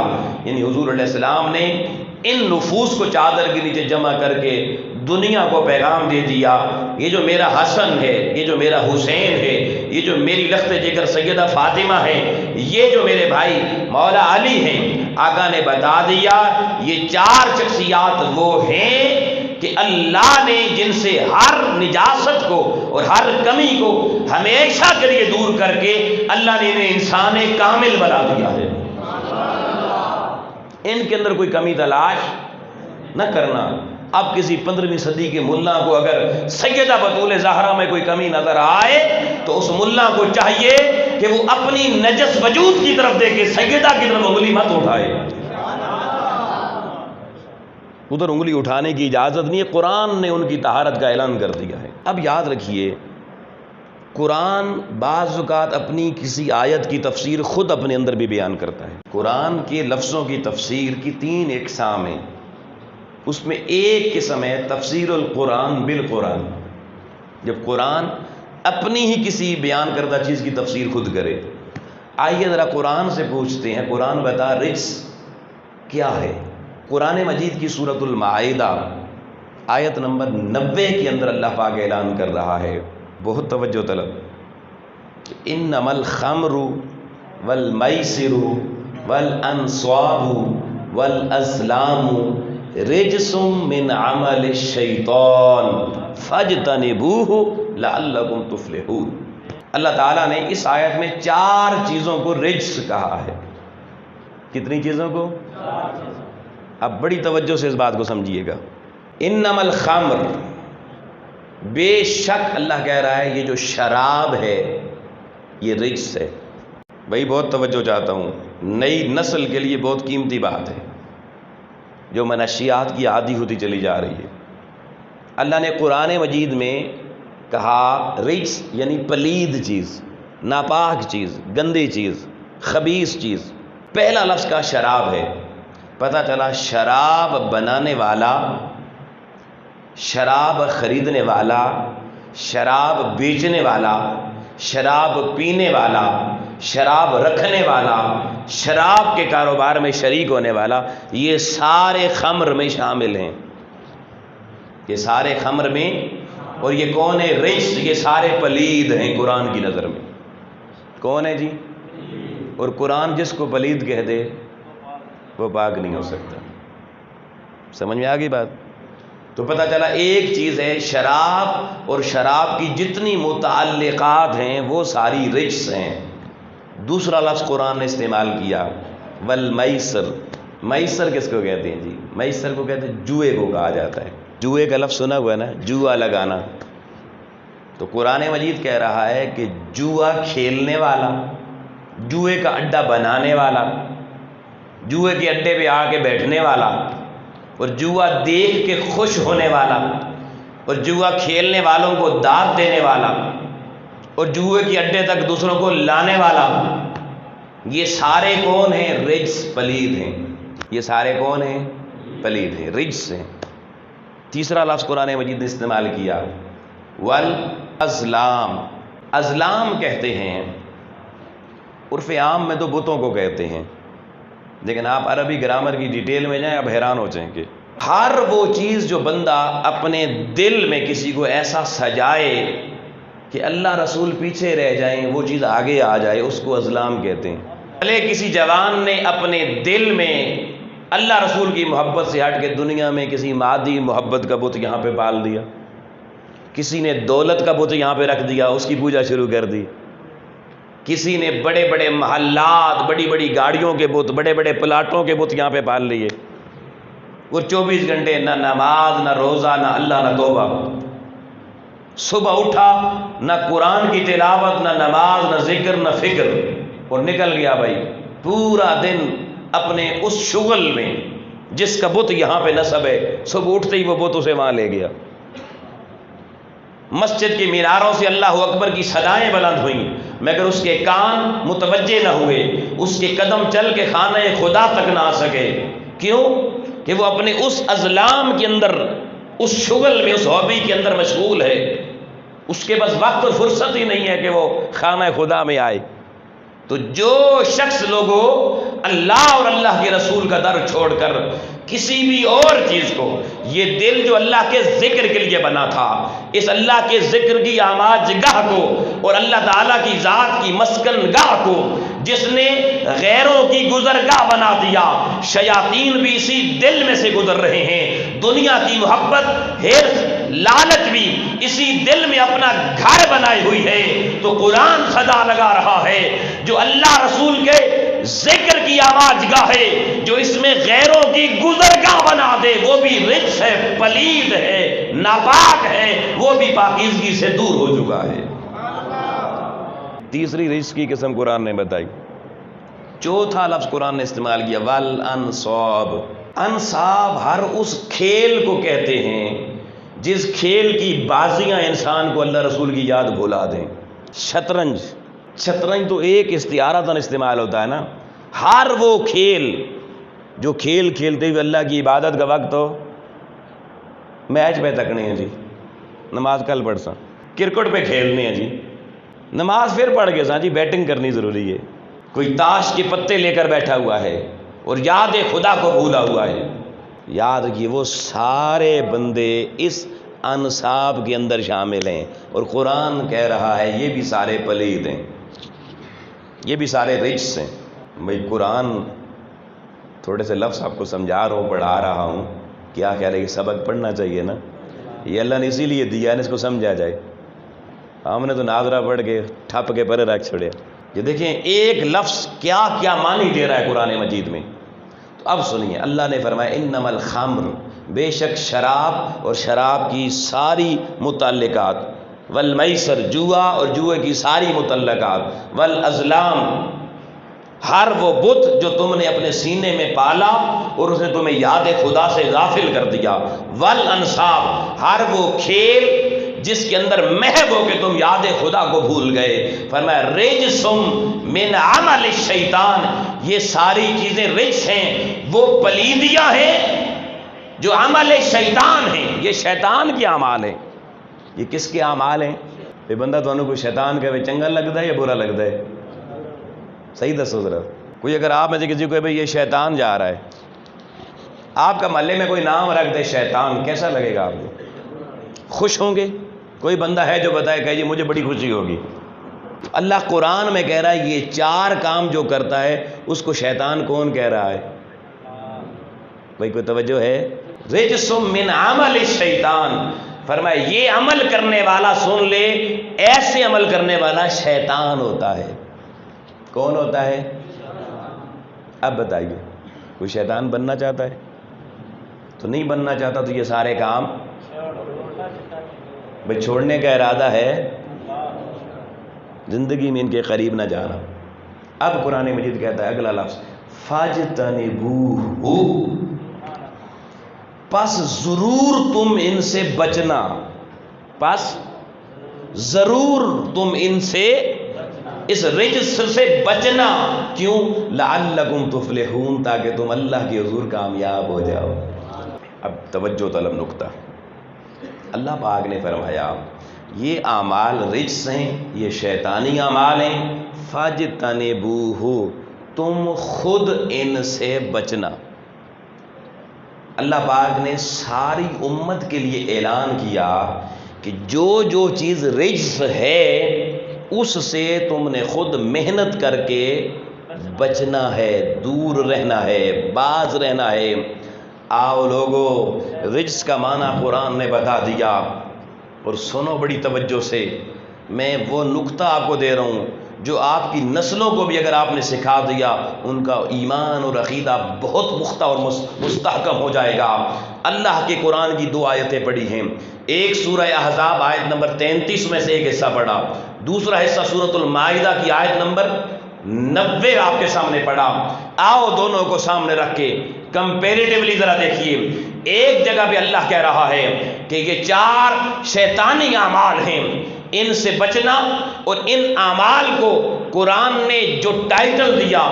یعنی حضور علیہ السلام نے ان نفوس کو چادر کے نیچے جمع کر کے دنیا کو پیغام دے دیا، یہ جو میرا حسن ہے، یہ جو میرا حسین ہے، یہ جو میری لخت جگر سیدہ فاطمہ ہے، یہ جو میرے بھائی مولا علی ہیں، آقا نے بتا دیا یہ 4 شخصیات وہ ہیں کہ اللہ نے جن سے ہر نجاست کو اور ہر کمی کو ہمیشہ کے لیے دور کر کے اللہ نے انہیں انسان کامل بنا دیا ہے۔ ان کے اندر کوئی کمی تلاش نہ کرنا۔ اب کسی 15ویں صدی کے ملا کو اگر سیدہ بطول زہرا میں کوئی کمی نظر آئے تو اس ملا کو چاہیے کہ وہ اپنی نجس وجود کی طرف دیکھے، سیدہ کی طرف انگلی مت اٹھائے۔ ادھر انگلی اٹھانے کی اجازت نہیں ہے، قرآن نے ان کی طہارت کا اعلان کر دیا ہے۔ اب یاد رکھیے، قرآن بعض اوقات اپنی کسی آیت کی تفسیر خود اپنے اندر بھی بیان کرتا ہے۔ قرآن کے لفظوں کی تفسیر کی 3 اقسام ہیں، اس میں ایک قسم ہے تفسیر القرآن بالقرآن، جب قرآن اپنی ہی کسی بیان کردہ چیز کی تفسیر خود کرے۔ آئیے ذرا قرآن سے پوچھتے ہیں، قرآن بتا رجس کیا ہے؟ قرآن مجید کی سورۃ المائدہ آیت نمبر 90 کے اندر اللہ پاک اعلان کر رہا ہے، بہت توجہ طلب، انما الخمر والمیسر والانصاب والازلام رجس من عمل الشیطان فاجتنبوہ لعلکم تفلحون۔ اللہ تعالیٰ نے اس آیت میں 4 چیزوں کو رجس کہا ہے۔ کتنی چیزوں کو؟ اب بڑی توجہ سے اس بات کو سمجھیے گا۔ انما الخمر، بے شک اللہ کہہ رہا ہے یہ جو شراب ہے یہ رجس ہے۔ بھائی بہت توجہ چاہتا ہوں، نئی نسل کے لیے بہت قیمتی بات ہے جو منشیات کی عادی ہوتی چلی جا رہی ہے۔ اللہ نے قرآن مجید میں کہا رجس یعنی پلید چیز، ناپاک چیز، گندی چیز، خبیث چیز۔ پہلا لفظ کا شراب ہے، پتہ چلا شراب بنانے والا، شراب خریدنے والا، شراب بیچنے والا، شراب پینے والا، شراب رکھنے والا، شراب کے کاروبار میں شریک ہونے والا، یہ سارے خمر میں شامل ہیں، یہ سارے خمر میں۔ اور یہ کون ہے؟ رجس، یہ سارے پلید ہیں قرآن کی نظر میں۔ کون ہے جی؟ اور قرآن جس کو پلید کہہ دے وہ پاک نہیں ہو سکتا۔ سمجھ میں آ گئی بات؟ تو پتہ چلا ایک چیز ہے شراب، اور شراب کی جتنی متعلقات ہیں وہ ساری رجس ہیں۔ دوسرا لفظ قرآن نے استعمال کیا والمیسر۔ میسر کس کو کہتے ہیں جی؟ میسر کو کہتے ہیں جوئے کو کہا جاتا ہے۔ جوئے کا لفظ سنا ہوا ہے نا، جوا لگانا۔ تو قرآن مجید کہہ رہا ہے کہ جوا کھیلنے والا، جوئے کا اڈا بنانے والا، جوئے کے اڈے پہ آ کے بیٹھنے والا، اور جوا دیکھ کے خوش ہونے والا، اور جوا کھیلنے والوں کو دعوت دینے والا، اور جوئے کے اڈے تک دوسروں کو لانے والا، یہ سارے کون ہیں؟ رجس، پلید ہیں۔ یہ سارے کون ہیں؟ پلید ہیں، رجس ہیں۔ تیسرا لفظ قرآن مجید نے استعمال کیا والازلام۔ ازلام کہتے ہیں عرف عام میں تو بتوں کو کہتے ہیں، لیکن آپ عربی گرامر کی ڈیٹیل میں جائیں اب حیران ہو جائیں گے۔ ہر وہ چیز جو بندہ اپنے دل میں کسی کو ایسا سجائے کہ اللہ رسول پیچھے رہ جائیں، وہ چیز آگے آ جائے، اس کو ازلام کہتے ہیں۔ بھلے کسی جوان نے اپنے دل میں اللہ رسول کی محبت سے ہٹ کے دنیا میں کسی مادی محبت کا بت یہاں پہ پال دیا، کسی نے دولت کا بت یہاں پہ رکھ دیا، اس کی پوجا شروع کر دی، کسی نے بڑے بڑے محلات، بڑی بڑی گاڑیوں کے بت، بڑے بڑے پلاٹوں کے بت یہاں پہ پال لیے۔ وہ 24 گھنٹے نہ نماز، نہ روزہ، نہ اللہ، نہ توبہ۔ صبح اٹھا نہ قرآن کی تلاوت، نہ نماز، نہ ذکر، نہ فکر، اور نکل گیا بھائی پورا دن اپنے اس شغل میں جس کا بت یہاں پہ نصب ہے۔ صبح اٹھتے ہی وہ بت اسے وہاں لے گیا۔ مسجد کی میناروں سے اللہ اکبر کی صدائیں بلند ہوئیں، مگر اس کے کان متوجہ نہ ہوئے، اس کے قدم چل کے خانہ خدا تک نہ آ سکے۔ کیوں؟ کہ وہ اپنے اس ازلام کے اندر، اس شغل میں، اس ہابی کے اندر مشغول ہے، اس کے پاس وقت اور فرصت ہی نہیں ہے کہ وہ خانہ خدا میں آئے۔ تو جو شخص لوگوں اللہ اور اللہ کے رسول کا در چھوڑ کر کسی بھی اور چیز کو، یہ دل جو اللہ کے ذکر کے لیے بنا تھا، اس اللہ کے ذکر کی آماج گاہ کو اور اللہ تعالیٰ کی ذات کی مسکن گاہ کو جس نے غیروں کی گزرگاہ بنا دیا، شیاطین بھی اسی دل میں سے گزر رہے ہیں، دنیا کی محبت، حرص، لالچ بھی اسی دل میں اپنا گھر بنائی ہوئی ہے۔ تو قرآن صدا لگا رہا ہے جو اللہ رسول کے ذکر کی آواز گاہ ہے، جو اس میں غیروں کی گزرگاہ بنا دے، وہ بھی رجس ہے، پلید ہے، ناپاک ہے، وہ بھی پاکیزگی سے دور ہو چکا ہے۔ تیسری رجس کی قسم قرآن نے بتائی۔ چوتھا لفظ قرآن نے استعمال کیا والانصاب۔ انصاب ہر اس کھیل کو کہتے ہیں جس کھیل کی بازیاں انسان کو اللہ رسول کی یاد بھلا دیں۔ شطرنج، شطرنج تو ایک استعارتاً استعمال ہوتا ہے نا۔ ہر وہ کھیل جو کھیل کھیلتے ہوئے اللہ کی عبادت کا وقت ہو، میچ پہ تکنے ہیں جی، نماز کل پڑھ سا، کرکٹ پہ کھیلنے ہیں جی، نماز پھر پڑھ کے سا جی، بیٹنگ کرنی ضروری ہے۔ کوئی تاش کے پتے لے کر بیٹھا ہوا ہے اور یاد خدا کو بھولا ہوا ہے۔ یاد رکھیے وہ سارے بندے اس انصاب کے اندر شامل ہیں، اور قرآن کہہ رہا ہے یہ بھی سارے پلید ہیں، یہ بھی سارے رجس ہیں۔ بھائی قرآن تھوڑے سے لفظ آپ کو سمجھا رہا ہوں، پڑھا رہا ہوں، کیا خیال ہے کہ سبق پڑھنا چاہیے نا؟ یہ اللہ نے اسی لیے دیا ہے نا، اس کو سمجھا جائے۔ ہم نے تو ناظرہ پڑھ کے ٹھپ کے پرے رکھ چھوڑیا۔ یہ دیکھیں ایک لفظ کیا کیا معنی دے رہا ہے قرآن مجید میں۔ تو اب سنیے، اللہ نے فرمایا انما الخمر، بے شک شراب اور شراب کی ساری متعلقات، والمیسر، جوا اور جوئے کی ساری متعلقات، والازلام، ہر وہ بت جو تم نے اپنے سینے میں پالا اور اس نے تمہیں یاد خدا سے غافل کر دیا، والانصاب، ہر وہ کھیل جس کے اندر محو ہو کہ تم یاد خدا کو بھول گئے۔ فرمایا رجسم من عمل الشیطان، یہ ساری چیزیں رجس ہیں، وہ پلیدیاں ہیں جو عمل شیطان ہیں، یہ شیطان کے اعمال ہیں۔ یہ کس کے اعمال ہیں؟ یہ بندہ تو کوئی شیطان کہے چنگا لگتا ہے یا برا لگتا ہے؟ صحیح دسو ذرا۔ کوئی اگر آپ میں سے کسی کو بھائی یہ شیطان جا رہا ہے، آپ کا محلے میں کوئی نام رکھ دے شیطان، کیسا لگے گا آپ کو؟ خوش ہوں گے؟ کوئی بندہ ہے جو بتائے کہ جی مجھے بڑی خوشی ہوگی؟ اللہ قرآن میں کہہ رہا ہے یہ چار کام جو کرتا ہے اس کو شیطان کون کہہ رہا ہے؟ بھائی کوئی توجہ ہے؟ رجس من عمل الشیطان، فرمایا یہ عمل کرنے والا، سن لے، ایسے عمل کرنے والا شیطان ہوتا ہے۔ کون ہوتا ہے؟ اب بتائیے، کوئی شیطان بننا چاہتا ہے؟ تو نہیں بننا چاہتا تو یہ سارے کام بھائی چھوڑنے کا ارادہ ہے، زندگی میں ان کے قریب نہ جانا۔ اب قرآن مجید کہتا ہے اگلا لفظ فاجتنبوہ، پس ضرور تم ان سے بچنا، پس ضرور تم ان سے، اس رجس سے بچنا، کیوں؟ لعلکم تفلحون، تاکہ تم اللہ کے حضور کامیاب ہو جاؤ۔ اب توجہ طلب نقطہ، اللہ پاک نے فرمایا یہ اعمال رجس ہیں، یہ شیطانی اعمال ہیں، فاجتنبوہ، تم خود ان سے بچنا۔ اللہ پاک نے ساری امت کے لیے اعلان کیا کہ جو جو چیز رجس ہے اس سے تم نے خود محنت کر کے بچنا ہے، دور رہنا ہے، باز رہنا ہے۔ آؤ لوگو، رجس کا معنی قرآن نے بتا دیا، اور سنو بڑی توجہ سے، میں وہ نقطہ آپ کو دے رہا ہوں جو آپ کی نسلوں کو بھی اگر آپ نے سکھا دیا، ان کا ایمان اور عقیدہ بہت پختہ اور مستحکم ہو جائے گا۔ اللہ کے قرآن کی 2 آیتیں پڑھی ہیں، ایک سورہ احزاب آیت نمبر 33 میں سے ایک حصہ پڑھا، دوسرا حصہ سورۃ المائدہ کی آیت نمبر 90 آپ کے سامنے پڑھا۔ آؤ دونوں کو سامنے رکھ کے کمپیریٹیولی ذرا دیکھیے۔ ایک جگہ پہ اللہ کہہ رہا ہے کہ یہ 4 شیطانی اعمال ہیں، ان سے بچنا، اور ان اعمال کو قرآن نے جو ٹائٹل دیا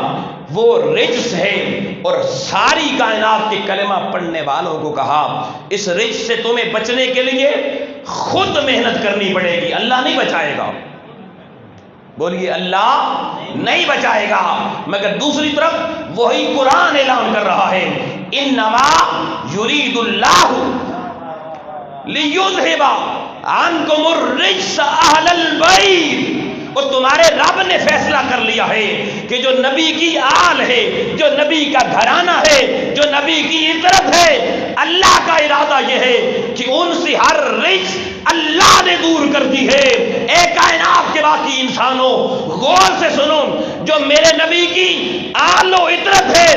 وہ رجس ہے، اور ساری کائنات کے کلمہ پڑھنے والوں کو کہا اس رجس سے تمہیں بچنے کے لیے خود محنت کرنی پڑے گی، اللہ نہیں بچائے گا۔ بولیے اللہ نہیں بچائے گا۔ مگر دوسری طرف وہی قرآن اعلان کر رہا ہے انما یرید اللہ لیذھب عنکم الرجس اہل البیت، اور تمہارے رب نے فیصلہ کر لیا ہے کہ جو نبی کی آل ہے، جو نبی کا گھرانہ ہے، جو نبی کی عطرت ہے، اللہ کا ارادہ یہ ہے کہ ان سے ہر رجس اللہ نے دور کر دی ہے۔ اے کائنات کے باقی انسانوں، غور سے سنو، جو میرے نبی کی آل و عطرت ہے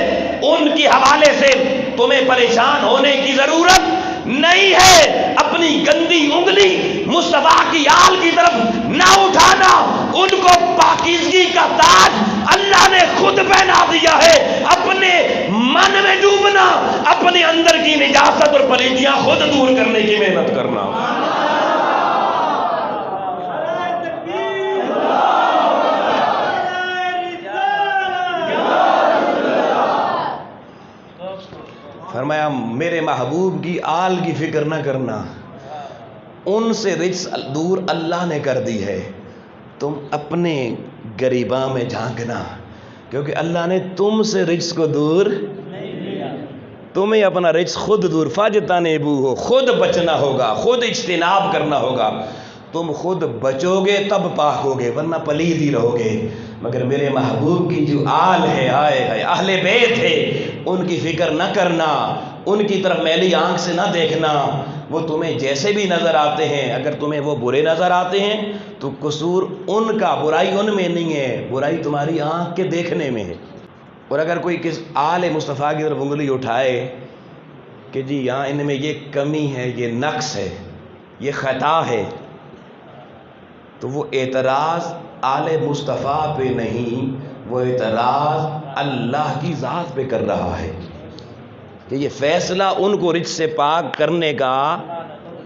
ان کے حوالے سے تمہیں پریشان ہونے کی ضرورت نہیں ہے۔ اپنی گندی انگلی مصطفیٰ کی آل کی طرف نہ اٹھانا، ان کو پاکیزگی کا تاج اللہ نے خود پہنا دیا ہے۔ اپنے من میں ڈوبنا، اپنے اندر کی نجاست اور پلیدیاں خود دور کرنے کی محنت کرنا۔ فرمایا میرے محبوب کی آل کی فکر نہ کرنا، ان سے رجس دور اللہ نے کر دی ہے، تم اپنے گریباں میں جھانکنا، کیونکہ اللہ نے تم سے رجس کو دور، تمہیں اپنا رجس خود دور، فاجتنبوہ، خود بچنا ہوگا، خود اجتناب کرنا ہوگا۔ تم خود بچو گے تب پاک ہوگے، ورنہ پلید ہی رہو گے۔ مگر میرے محبوب کی جو آل ہے، آئے ہے اہل بیت ہے، ان کی فکر نہ کرنا، ان کی طرف میلی آنکھ سے نہ دیکھنا۔ وہ تمہیں جیسے بھی نظر آتے ہیں، اگر تمہیں وہ برے نظر آتے ہیں تو قصور ان کا، برائی ان میں نہیں ہے، برائی تمہاری آنکھ کے دیکھنے میں ہے۔ اور اگر کوئی کس آل مصطفیٰ کی طرف انگلی اٹھائے کہ جی یہاں ان میں یہ کمی ہے، یہ نقص ہے، یہ خطا ہے، تو وہ اعتراض آل مصطفیٰ پہ نہیں، وہ اعتراض اللہ کی ذات پہ کر رہا ہے، کہ یہ فیصلہ ان کو رجس سے پاک کرنے کا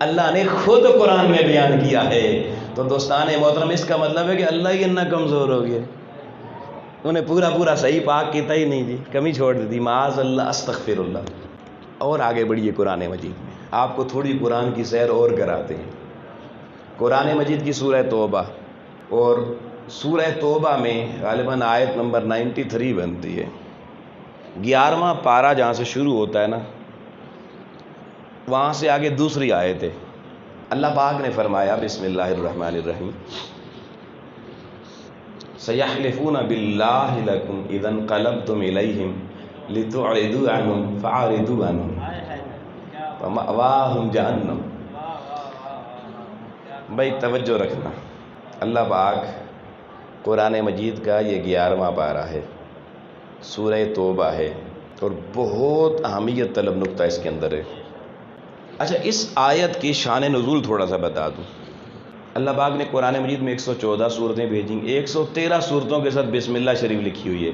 اللہ نے خود قرآن میں بیان کیا ہے۔ تو دوستان محترم، اس کا مطلب ہے کہ اللہ ہی اتنا کمزور ہو گیا، انہیں پورا صحیح پاک کیتا ہی نہیں جی، کمی چھوڑ دی، معاذ اللہ، استغفر اللہ۔ اور آگے بڑھیے قرآن مجید میں، آپ کو تھوڑی قرآن کی سیر اور کراتے ہیں۔ قرآن مجید کی سورہ توبہ، اور سورہ توبہ میں غالباً آیت نمبر 93 بنتی ہے، 11واں پارہ جہاں سے شروع ہوتا ہے نا، وہاں سے آگے دوسری آیت ہے۔ اللہ پاک نے فرمایا بسم اللہ الرحمن الرحیم، سَيَحْلِفُونَ بِاللَّهِ لَكُمْ إِذَا انقَلَبْتُمْ إِلَيْهِمْ لِتُعْرِضُوا عَنْهُمْ فَأَعْرِضُوا عَنْهُمْ وَمَأْوَاهُمْ جَهَنَّمُ۔ بھائی توجہ رکھنا، اللہ پاک قرآن مجید کا یہ 11واں پارہ ہے، سورہ توبہ ہے، اور بہت اہمیت طلب نقطہ اس کے اندر ہے۔ اچھا، اس آیت کی شان نزول تھوڑا سا بتا دوں۔ اللہ پاک نے قرآن مجید میں 114 صورتیں بھیجیں، 113 صورتوں کے ساتھ بسم اللہ شریف لکھی ہوئی ہے،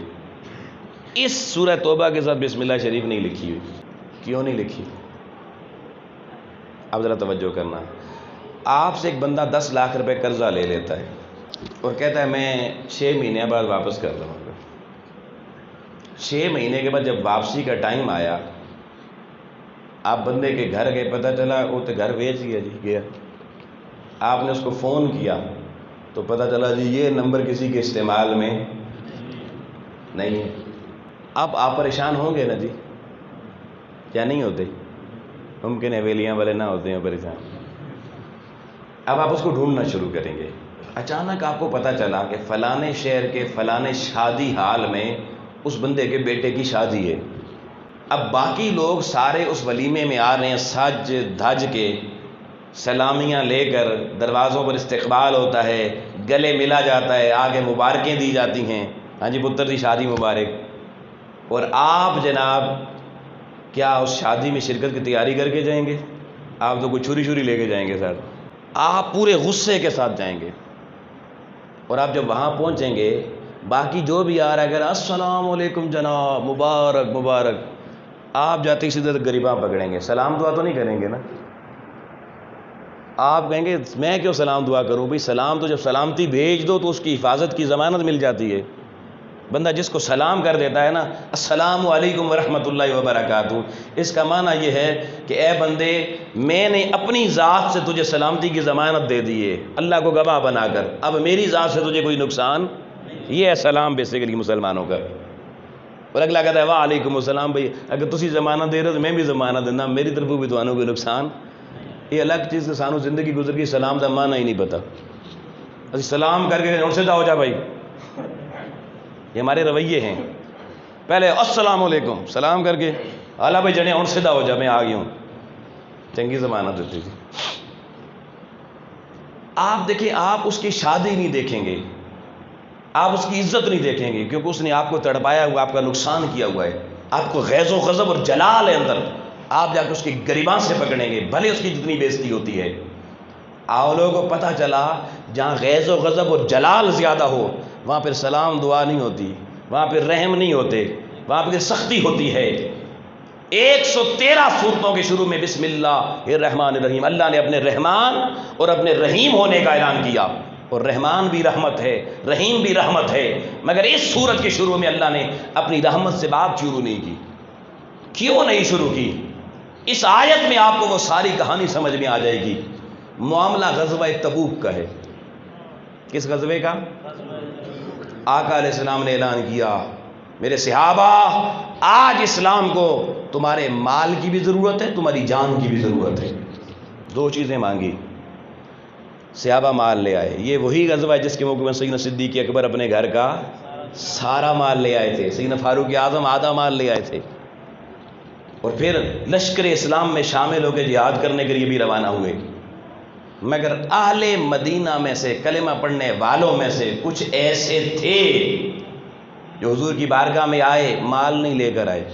اس سورہ توبہ کے ساتھ بسم اللہ شریف نہیں لکھی ہوئی۔ کیوں نہیں لکھی؟ اب ذرا توجہ کرنا۔ آپ سے ایک بندہ 10 لاکھ روپے قرضہ لے لیتا ہے اور کہتا ہے میں 6 مہینے بعد واپس کر دوں گا۔ 6 مہینے کے بعد جب واپسی کا ٹائم آیا، آپ بندے کے گھر گئے، پتہ چلا وہ تو گھر بیچ گیا جی، گیا۔ آپ نے اس کو فون کیا تو پتہ چلا جی یہ نمبر کسی کے استعمال میں نہیں ہے۔ اب آپ پریشان ہوں گے نا جی، کیا نہیں ہوتے؟ ممکن ہے ویلیاں والے نہ ہوتے ہیں پریشان۔ اب آپ اس کو ڈھونڈنا شروع کریں گے۔ اچانک آپ کو پتہ چلا کہ فلانے شہر کے فلانے شادی حال میں اس بندے کے بیٹے کی شادی ہے۔ اب باقی لوگ سارے اس ولیمے میں آ رہے ہیں، سج دھج کے، سلامیاں لے کر، دروازوں پر استقبال ہوتا ہے، گلے ملا جاتا ہے، آگے مبارکیں دی جاتی ہیں، ہاں جی پتر دی شادی مبارک۔ اور آپ جناب کیا اس شادی میں شرکت کی تیاری کر کے جائیں گے؟ آپ تو کوئی چھری چھری لے کے جائیں گے ساتھ، آپ پورے غصے کے ساتھ جائیں گے۔ اور آپ جب وہاں پہنچیں گے، باقی جو بھی آ رہا ہے اگر السلام علیکم جناب مبارک مبارک، آپ جاتے ہی سیدھے غریباں پکڑیں گے، سلام دعا تو نہیں کریں گے نا؟ آپ کہیں گے میں کیوں سلام دعا کروں؟ بھئی سلام تو جب سلامتی بھیج دو تو اس کی حفاظت کی ضمانت مل جاتی ہے۔ بندہ جس کو سلام کر دیتا ہے نا، السلام علیکم ورحمۃ اللہ وبرکاتہ، اس کا معنی یہ ہے کہ اے بندے میں نے اپنی ذات سے تجھے سلامتی کی ضمانت دے دی ہے، اللہ کو گواہ بنا کر، اب میری ذات سے تجھے کوئی نقصان، یہ ہے سلام بیسیکلی مسلمانوں کا۔ اور اگلا کہتا ہے وعلیکم السلام، بھئی اگر تسی ضمانت دے رہے تو میں بھی ضمانت دینا، میری طرفوں بھی تمہوں کوئی نقصان۔ یہ الگ چیز سے سانو زندگی گزر گئی، سلام دا معنی ہی نہیں پتا، اسی سلام کر کے اور سیدھا ہو جا بھائی، یہ ہمارے رویے ہیں۔ پہلے السلام علیکم سلام کر کے اعلیٰ بھائی جنے اور سیدھا ہو جا، میں آ گیا ہوں، چنگی ضمانت دیتی تھی۔ آپ دیکھیں، آپ اس کی شادی نہیں دیکھیں گے، آپ اس کی عزت نہیں دیکھیں گے، کیونکہ اس نے آپ کو تڑپایا ہوا، آپ کا نقصان کیا ہوا ہے، آپ کو غیظ و غضب اور جلال ہے اندر، آپ جا کے اس کی گریباں سے پکڑیں گے بھلے اس کی جتنی بےزتی ہوتی ہے۔ آپ لوگوں کو پتہ چلا جہاں غیظ و غضب اور جلال زیادہ ہو وہاں پھر سلام دعا نہیں ہوتی، وہاں پھر رحم نہیں ہوتے، وہاں پھر سختی ہوتی ہے۔ 113 سورتوں کے شروع میں بسم اللہ الرحمن الرحیم، اللہ نے اپنے رحمان اور اپنے رحیم ہونے کا اعلان کیا، اور رحمان بھی رحمت ہے، رحیم بھی رحمت ہے، مگر اس سورت کے شروع میں اللہ نے اپنی رحمت سے بات شروع نہیں کی۔ کیوں نہیں شروع کی؟ اس آیت میں آپ کو وہ ساری کہانی سمجھ میں آ جائے گی۔ معاملہ غزوہ تبوک کا ہے۔ کس غزوے کا؟ آقا علیہ السلام نے اعلان کیا میرے صحابہ آج اسلام کو تمہارے مال کی بھی ضرورت ہے، تمہاری جان کی بھی ضرورت ہے۔ دو چیزیں مانگی، صحابہ مال لے آئے۔ یہ وہی غزوہ ہے جس کے موقع میں سیدنا صدیق اکبر اپنے گھر کا سارا مال لے آئے تھے، سیدنا فاروق اعظم آدھا مال لے آئے تھے، اور پھر لشکر اسلام میں شامل ہو کے جہاد کرنے کے لیے بھی روانہ ہوئے۔ مگر اہل مدینہ میں سے، کلمہ پڑھنے والوں میں سے کچھ ایسے تھے جو حضور کی بارگاہ میں آئے، مال نہیں لے کر آئے،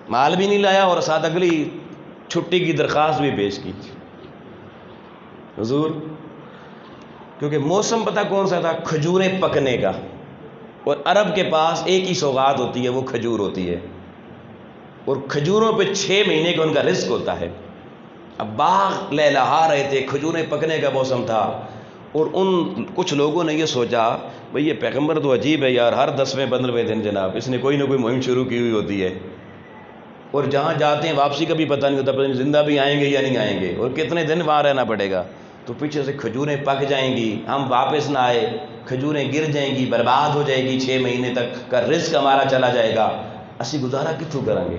مال بھی نہیں لایا، اور ساتھ اگلی چھٹی کی درخواست بھی پیش کی۔ حضور، کیونکہ موسم پتہ کون سا تھا؟ کھجوریں پکنے کا، اور عرب کے پاس ایک ہی سوغات ہوتی ہے، وہ کھجور ہوتی ہے، اور کھجوروں پہ 6 مہینے کا ان کا رزق ہوتا ہے۔ اب باغ لہلہا رہے تھے، کھجوریں پکنے کا موسم تھا، اور ان کچھ لوگوں نے یہ سوچا بھئی یہ پیغمبر تو عجیب ہے یار، ہر 10ویں 15ویں دن جناب اس نے کوئی نہ کوئی مہم شروع کی ہوئی ہوتی ہے، اور جہاں جاتے ہیں واپسی کا بھی پتہ نہیں ہوتا، پتہ نہیں زندہ بھی آئیں گے یا نہیں آئیں گے، اور کتنے دن وہاں رہنا پڑے گا، تو پیچھے سے کھجوریں پک جائیں گی، ہم واپس نہ آئے، کھجوریں گر جائیں گی، برباد ہو جائے گی، 6 مہینے تک کا رزق ہمارا چلا جائے گا، اسی گزارا کتوں کریں گے؟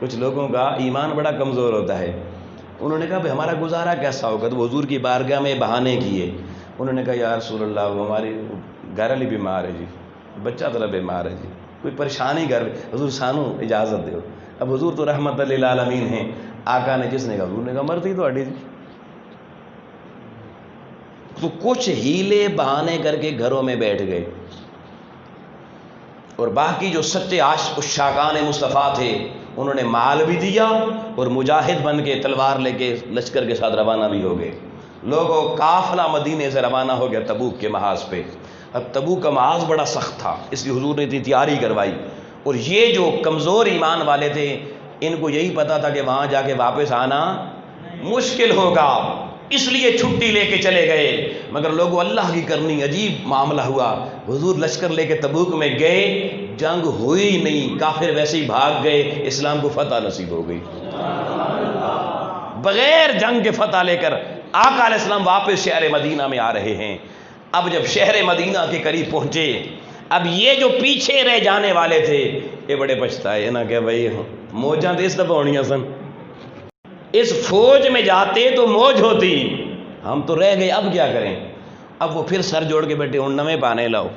کچھ لوگوں کا ایمان بڑا کمزور ہوتا ہے، انہوں نے کہا بھئی ہمارا گزارا کیسا ہوگا؟ تو حضور کی بارگاہ میں بہانے کیے، انہوں نے کہا یا رسول اللہ وہ ہماری گھر والی بیمار ہے جی، بچہ ذرا بیمار ہے جی، کوئی پریشانی گھر میں، حضور سانو اجازت دیو۔ اب حضور تو رحمت للعالمین ہیں، آقا نے جس نے کہا، حضور نے کہا مرضی تو اڈی جی، تو کچھ ہیلے بہانے کر کے گھروں میں بیٹھ گئے، اور باقی جو سچے عاشقان مصطفیٰ تھے انہوں نے مال بھی دیا اور مجاہد بن کے تلوار لے کے لشکر کے ساتھ روانہ بھی ہو گئے۔ لوگوں قافلہ مدینے سے روانہ ہو گیا تبوک کے محاذ پہ۔ اب تبوک کا محاذ بڑا سخت تھا، اس لیے حضور نے اتنی تیاری کروائی، اور یہ جو کمزور ایمان والے تھے ان کو یہی پتا تھا کہ وہاں جا کے واپس آنا مشکل ہوگا، اس لیے چھٹی لے کے چلے گئے۔ مگر لوگوں اللہ کی کرنی، عجیب معاملہ ہوا، حضور لشکر لے کے تبوک میں گئے، جنگ ہوئی نہیں، کافر ویسے ہی بھاگ گئے، اسلام کو فتح نصیب ہو گئی۔ بغیر جنگ کے فتح لے کر آقا علیہ السلام واپس شہر مدینہ میں آ رہے ہیں. اب جب شہر مدینہ کے قریب پہنچے، اب یہ جو پیچھے رہ جانے والے تھے یہ بڑے پچھتائے نا کہ بھائی موجاں تو اس دفعہ ہونیاں سن، اس فوج میں جاتے تو موج ہوتی، ہم تو رہ گئے، اب کیا کریں. اب وہ پھر سر جوڑ کے بیٹھے ان نویں پانے لاؤ.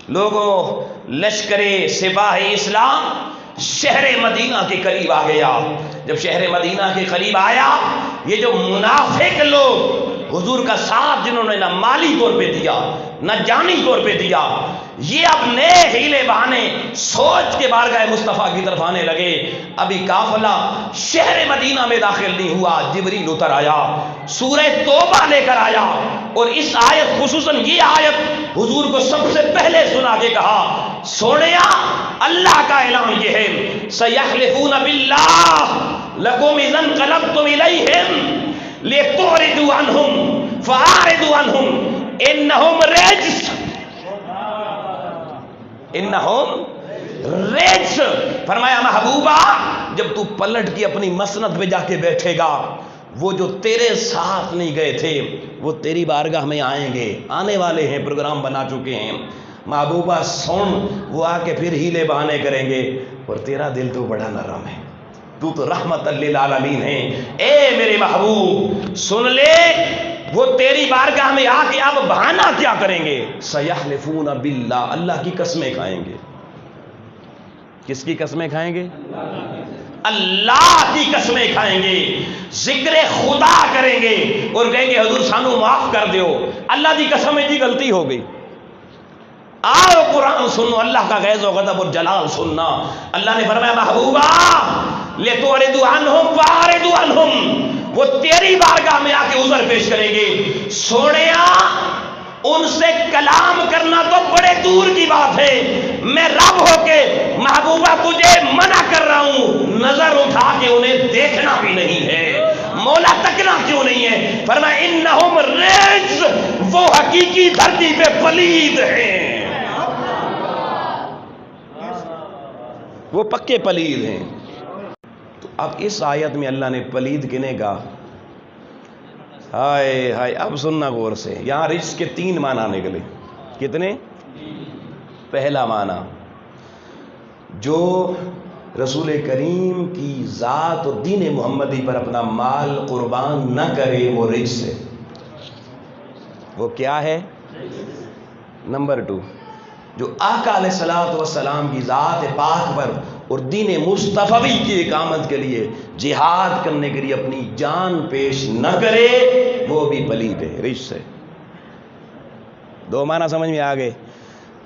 لوگوں، لشکر سپاہ اسلام شہر مدینہ کے قریب آ گیا. جب شہر مدینہ کے قریب آیا، یہ جو منافق لوگ حضور کا ساتھ جنہوں نے نہ مالی طور پہ دیا نہ جانی طور پہ دیا، یہ اب نئے ہیلے بہانے سوچ کے بارگاہ مصطفیٰ کی طرف آنے لگے. ابھی قافلہ شہر مدینہ میں داخل نہیں ہوا، جبریل اتر آیا، سورہ توبہ لے کر آیا، اور اس آیت، خصوصاً یہ آیت حضور کو سب سے پہلے سنا کے کہا، سونیا اللہ کا اعلان یہ ہے، سَيَحْلِفُونَ بِاللَّهِ لَكُمْ إِذَا انقَلَبْتُمْ إِلَيْهِمْ لِتُعْرِضُوا عَنْهُمْ فَأَعْرِضُوا عَنْهُمْ إِنَّهُمْ رِجْسٌ إِنَّهُمْ رِجْسٌ. فرمایا محبوبہ جب تو پلٹ کے اپنی مسند پہ جا کے بیٹھے گا، وہ جو تیرے ساتھ نہیں گئے تھے وہ تیری بارگاہ میں آئیں گے، آنے والے ہیں، پروگرام بنا چکے ہیں. محبوبہ سن، وہ آ کے پھر ہیلے بہانے کریں گے، اور تیرا دل تو بڑا نرم ہے، تو تو رحمت للعالمین ہے. اے میرے محبوب سن لے، وہ تیری بارگاہ میں آ کے اب بہانا کیا کریں گے؟ سیحلفون باللہ، اللہ کی قسمیں کھائیں گے. کس کی قسمیں کھائیں گے؟ اللہ کی قسمیں کھائیں گے، ذکر خدا کریں گے اور کہیں گے حضور سانو معاف کر دیو، اللہ کی قسم ہے جی غلطی ہو گئی. آؤ قرآن سنو، اللہ کا غیظ و غضب اور جلال سننا. اللہ نے فرمایا محبوبہ لِتُعْرِضُوا عَنْهُمْ فَأَعْرِضُوا عَنْهُمْ، وہ تیری بارگاہ میں آ کے عذر پیش کریں گے. سونیا ان سے کلام کرنا تو بڑے دور کی بات ہے، میں رب ہو کے محبوبہ تجھے منع کر رہا ہوں، نظر اٹھا کے انہیں دیکھنا بھی نہیں ہے. مولا تکنا کیوں نہیں ہے؟ فرمایا انہم رجس، وہ حقیقی دھرتی پہ پلید ہیں، وہ پکے پلید ہیں. تو اب اس آیت میں اللہ نے پلید کنے کا، ہائے ہائے، اب سننا غور سے. یہاں رجس کے 3 معنی نکلے. کتنے؟ پہلا معنی، جو رسول کریم کی ذات اور دین محمدی پر اپنا مال قربان نہ کرے وہ رجس ہے. وہ کیا ہے؟ نمبر 2، جو آقا علیہ السلام کی ذات پاک پر اور دین مصطفی کی اقامت کے لیے جہاد کرنے کے لیے اپنی جان پیش نہ کرے وہ بھی پلید ہے، رجس ہے. 2 معنی سمجھ میں آ گئے.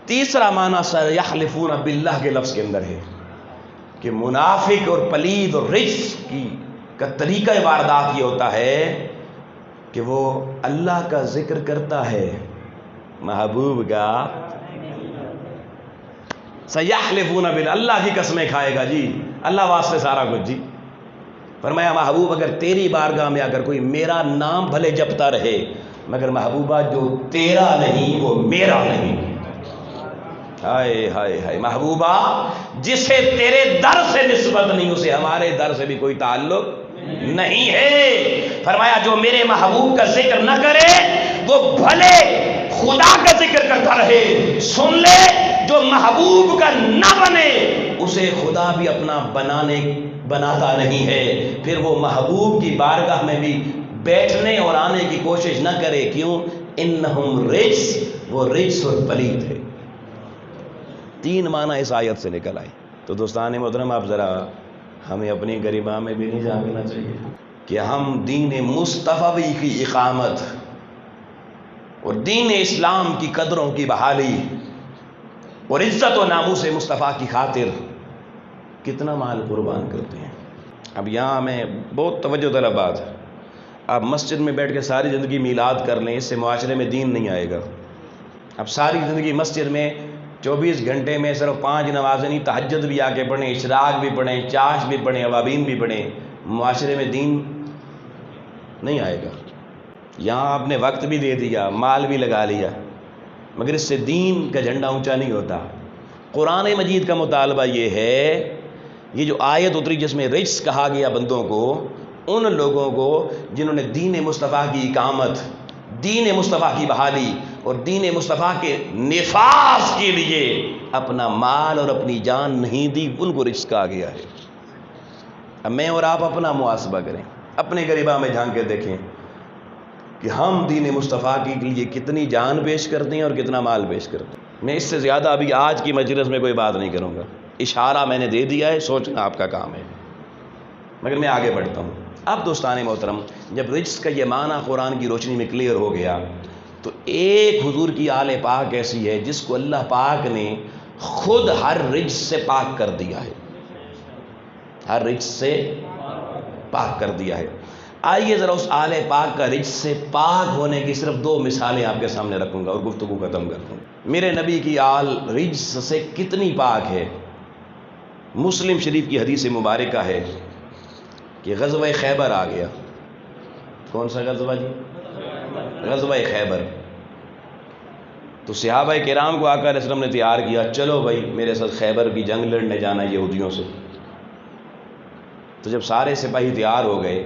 تیسرا معنی سیحلفون باللہ کے لفظ کے اندر ہے کہ منافق اور پلید اور رجس کا طریقہ واردات یہ ہوتا ہے کہ وہ اللہ کا ذکر کرتا ہے، محبوب کا سیحلفون باللہ، اللہ کی قسمیں کھائے گا جی، اللہ واسطے سارا کچھ جی. فرمایا محبوب اگر تیری بارگاہ میں اگر کوئی میرا نام بھلے جپتا رہے، مگر محبوبہ جو تیرا نہیں وہ میرا نہیں. ہائے ہائے ہائے، محبوبہ جسے تیرے در سے نسبت نہیں اسے ہمارے در سے بھی کوئی تعلق نہیں ہے. فرمایا جو میرے محبوب کا ذکر نہ کرے وہ بھلے خدا کا ذکر کرتا رہے. سن لے، جو محبوب کا نہ بنے اسے خدا بھی اپنا بناتا نہیں ہے. پھر وہ محبوب کی بارگاہ میں بھی بیٹھنے اور آنے کی کوشش نہ کرے. کیوں؟ انہم رجس، وہ رجس اور پلید ہے. 3 معنی اس آیت سے نکل آئے. تو دوستان محترم، آپ ذرا ہمیں اپنی گریباں میں بھی نہیں جھانکنا چاہیے کہ ہم دین مصطفی کی اقامت اور دین اسلام کی قدروں کی بحالی اور عزت و ناموس مصطفیٰ کی خاطر کتنا مال قربان کرتے ہیں. اب یہاں میں بہت توجہ طلب بات ہے، آپ مسجد میں بیٹھ کے ساری زندگی میلاد کر لیں، اس سے معاشرے میں دین نہیں آئے گا. اب ساری زندگی مسجد میں 24 گھنٹے میں صرف 5 نمازیں نہیں، تہجد بھی آ کے پڑھیں، اشراق بھی پڑھیں، چاش بھی پڑھیں، اوابین بھی پڑھیں، معاشرے میں دین نہیں آئے گا. یہاں آپ نے وقت بھی دے دیا، مال بھی لگا لیا، مگر اس سے دین کا جھنڈا اونچا نہیں ہوتا. قرآن مجید کا مطالبہ یہ ہے، یہ جو آیت اتری جس میں رجس کہا گیا بندوں کو، ان لوگوں کو جنہوں نے دین مصطفیٰ کی اقامت، دین مصطفیٰ کی بحالی اور دین مصطفیٰ کے نفاذ کے لیے اپنا مال اور اپنی جان نہیں دی، ان کو رجس کہا گیا ہے۔ اب میں اور آپ اپنا محاسبہ کریں، اپنے غریباں میں جھانک کے دیکھیں کہ ہم دین مصطفیٰ کے لیے کتنی جان پیش کرتے ہیں اور کتنا مال پیش کرتے ہیں۔ میں اس سے زیادہ ابھی آج کی مجلس میں کوئی بات نہیں کروں گا، اشارہ میں نے دے دیا ہے، سوچنا آپ کا کام ہے، مگر میں آگے بڑھتا ہوں۔ اب دوستان محترم، جب رجس کا یہ معنی قرآن کی روشنی میں کلیئر ہو گیا تو ایک حضور کی آل پاک ایسی ہے جس کو اللہ پاک نے خود ہر رجس سے پاک کر دیا ہے، ہر رجس سے پاک کر دیا ہے۔ آئیے ذرا اس آل پاک کا رجس سے پاک ہونے کی صرف 2 مثالیں آپ کے سامنے رکھوں گا اور گفتگو ختم کر دوں۔ میرے نبی کی آل رجس سے کتنی پاک ہے؟ مسلم شریف کی حدیث مبارکہ ہے کہ غزوہ خیبر آ گیا۔ کون سا غزوہ جی؟ غزوہ خیبر۔ تو صحابہ کرام کو آقا علیہ السلام نے تیار کیا، چلو بھائی میرے ساتھ خیبر کی جنگ لڑنے جانا ہے یہودیوں سے۔ تو جب سارے سپاہی تیار ہو گئے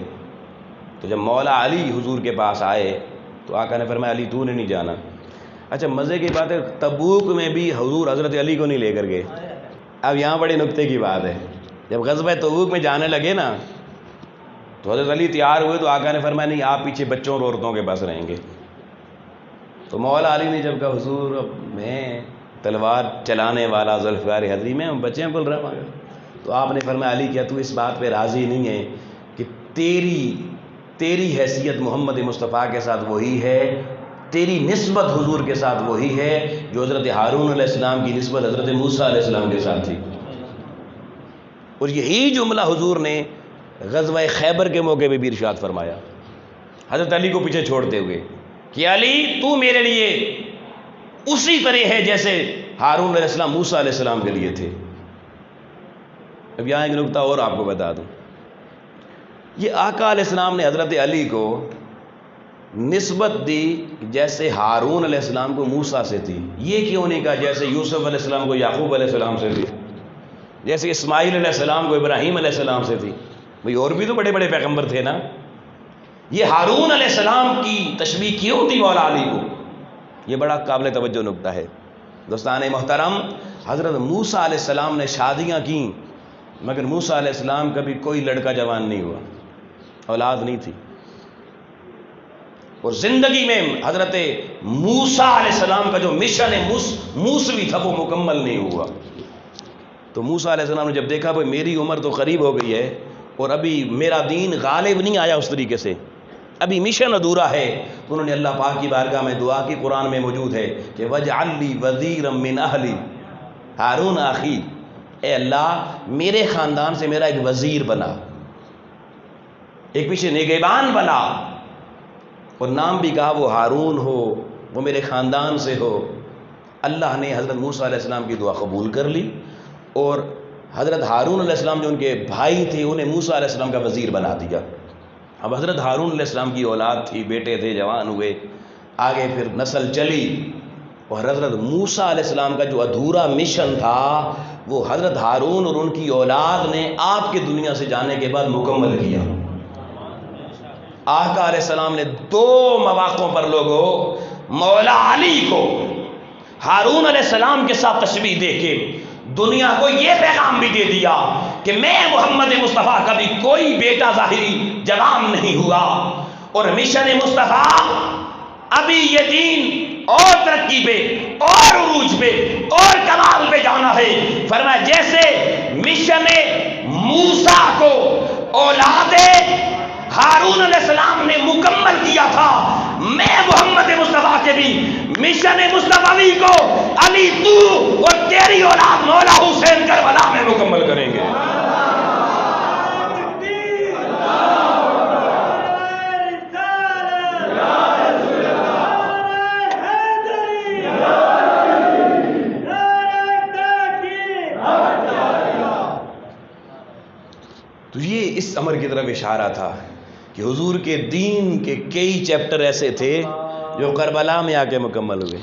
تو جب مولا علی حضور کے پاس آئے تو آقا نے فرمایا علی تو نے نہیں جانا۔ اچھا مزے کی بات ہے، تبوک میں بھی حضور حضرت علی کو نہیں لے کر گئے۔ اب یہاں بڑے نکتے کی بات ہے، جب غزوہ تبوک میں جانے لگے نا تو حضرت علی تیار ہوئے تو آقا نے فرمایا نہیں آپ پیچھے بچوں اور عورتوں کے پاس رہیں گے۔ تو مولا علی نے جب کہا حضور اب میں تلوار چلانے والا ذوالفقار حضری میں بچے بول رہا ہوں، تو آپ نے فرمایا علی کیا تو اس بات پہ راضی نہیں ہے کہ تیری حیثیت محمد مصطفیٰ کے ساتھ وہی ہے، تیری نسبت حضور کے ساتھ وہی ہے جو حضرت ہارون علیہ السلام کی نسبت حضرت موسیٰ علیہ السلام کے ساتھ تھی۔ اور یہی جملہ حضور نے غزوہ خیبر کے موقع پہ بھی ارشاد فرمایا حضرت علی کو پیچھے چھوڑتے ہوئے کہ علی تو میرے لیے اسی طرح ہے جیسے ہارون علیہ السلام موسیٰ علیہ السلام کے لیے تھے۔ اب یہاں ایک نکتہ اور آپ کو بتا دوں، یہ آقا علیہ السلام نے حضرت علی کو نسبت دی جیسے ہارون علیہ السلام کو موسیٰ سے تھی، یہ کیوں نہیں کہا جیسے یوسف علیہ السلام کو یعقوب علیہ السلام سے تھی، جیسے اسماعیل علیہ السلام کو ابراہیم علیہ السلام سے تھی؟ بھئی اور بھی تو بڑے بڑے پیغمبر تھے نا، یہ ہارون علیہ السلام کی تشبیہ کیوں تھی مولا علی کو؟ یہ بڑا قابل توجہ نکتہ ہے۔ دوستان محترم، حضرت موسیٰ علیہ السلام نے شادیاں کیں مگر موسیٰ علیہ السلام کبھی کوئی لڑکا جوان نہیں ہوا، اولاد نہیں تھی، اور زندگی میں حضرت موسیٰ علیہ السلام کا جو مشن موسوی تھا وہ مکمل نہیں ہوا۔ تو موسیٰ علیہ السلام نے جب دیکھا بھئی میری عمر تو قریب ہو گئی ہے اور ابھی میرا دین غالب نہیں آیا اس طریقے سے، ابھی مشن ادھورا ہے، تو انہوں نے اللہ پاک کی بارگاہ میں دعا کی، قرآن میں موجود ہے کہ وَاجْعَلْ لِي وَزِيرًا مِّنْ أَهْلِي ہارون اخی، اے اللہ میرے خاندان سے میرا ایک وزیر بنا، ایک پیچھے نگہبان بنا، اور نام بھی کہا وہ ہارون ہو، وہ میرے خاندان سے ہو۔ اللہ نے حضرت موسیٰ علیہ السلام کی دعا قبول کر لی اور حضرت ہارون علیہ السلام جو ان کے بھائی تھے انہیں موسیٰ علیہ السلام کا وزیر بنا دیا۔ اب حضرت ہارون علیہ السلام کی اولاد تھی، بیٹے تھے، جوان ہوئے، آگے پھر نسل چلی، اور حضرت موسیٰ علیہ السلام کا جو ادھورا مشن تھا وہ حضرت ہارون اور ان کی اولاد نے آپ کے دنیا سے جانے کے بعد مکمل کیا۔ آقا علیہ السلام نے 2 مواقعوں پر لوگوں مولا علی کو ہارون علیہ السلام کے ساتھ تشبیہ دے کے دنیا کو یہ پیغام بھی دے دیا کہ میں محمد مصطفیٰ کا بھی کوئی بیٹا ظاہری جوان نہیں ہوا، اور مشن مصطفیٰ ابھی یہ دین اور ترقی پہ اور عروج پہ اور کمال پہ جانا ہے۔ فرمایا جیسے مشن موسیٰ کو اولاد ہارون علیہ السلام نے مکمل کیا تھا، میں محمد مصطفیٰ کے بھی مشن مصطفی کو علی تو اور تیری اولاد مولا حسین کربلا میں مکمل کریں گے۔ تو یہ اس امر کی طرف اشارہ تھا کہ حضور کے دین کے کئی چیپٹر ایسے تھے جو کربلا میں آ کے مکمل ہوئے،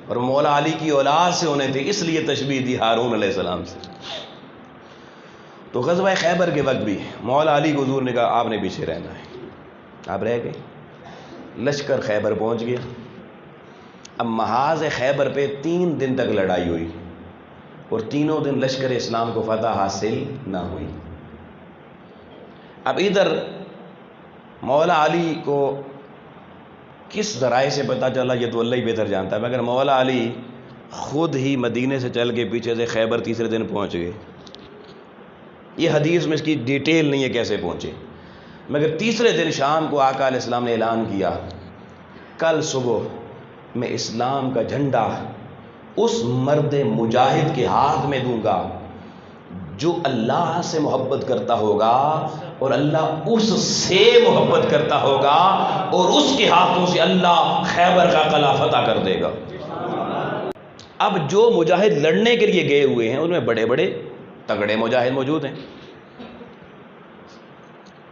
اور مولا علی کی اولاد سے ہونے تھے، اس لیے تشبیہ دی ہارون علیہ السلام سے۔ تو غزوہ خیبر کے وقت بھی مولا علی کو حضور نے کہا آپ نے پیچھے رہنا ہے. آپ رہ گئے. لشکر خیبر پہنچ گیا. اب محاذ خیبر پہ 3 دن تک لڑائی ہوئی اور تینوں دن لشکر اسلام کو فتح حاصل نہ ہوئی. اب ادھر مولا علی کو کس ذرائع سے پتہ چلا یہ تو اللہ ہی بہتر جانتا ہے، مگر مولا علی خود ہی مدینے سے چل کے پیچھے سے خیبر تیسرے دن پہنچ گئے. یہ حدیث میں اس کی ڈیٹیل نہیں ہے کیسے پہنچے، مگر تیسرے دن شام کو آقا علیہ السلام نے اعلان کیا کل صبح میں اسلام کا جھنڈا اس مرد مجاہد کے ہاتھ میں دوں گا جو اللہ سے محبت کرتا ہوگا اور اللہ اس سے محبت کرتا ہوگا اور اس کے ہاتھوں سے اللہ خیبر کا قلعہ فتح کر دے گا. اب جو مجاہد لڑنے کے لیے گئے ہوئے ہیں ان میں بڑے بڑے تگڑے مجاہد موجود ہیں،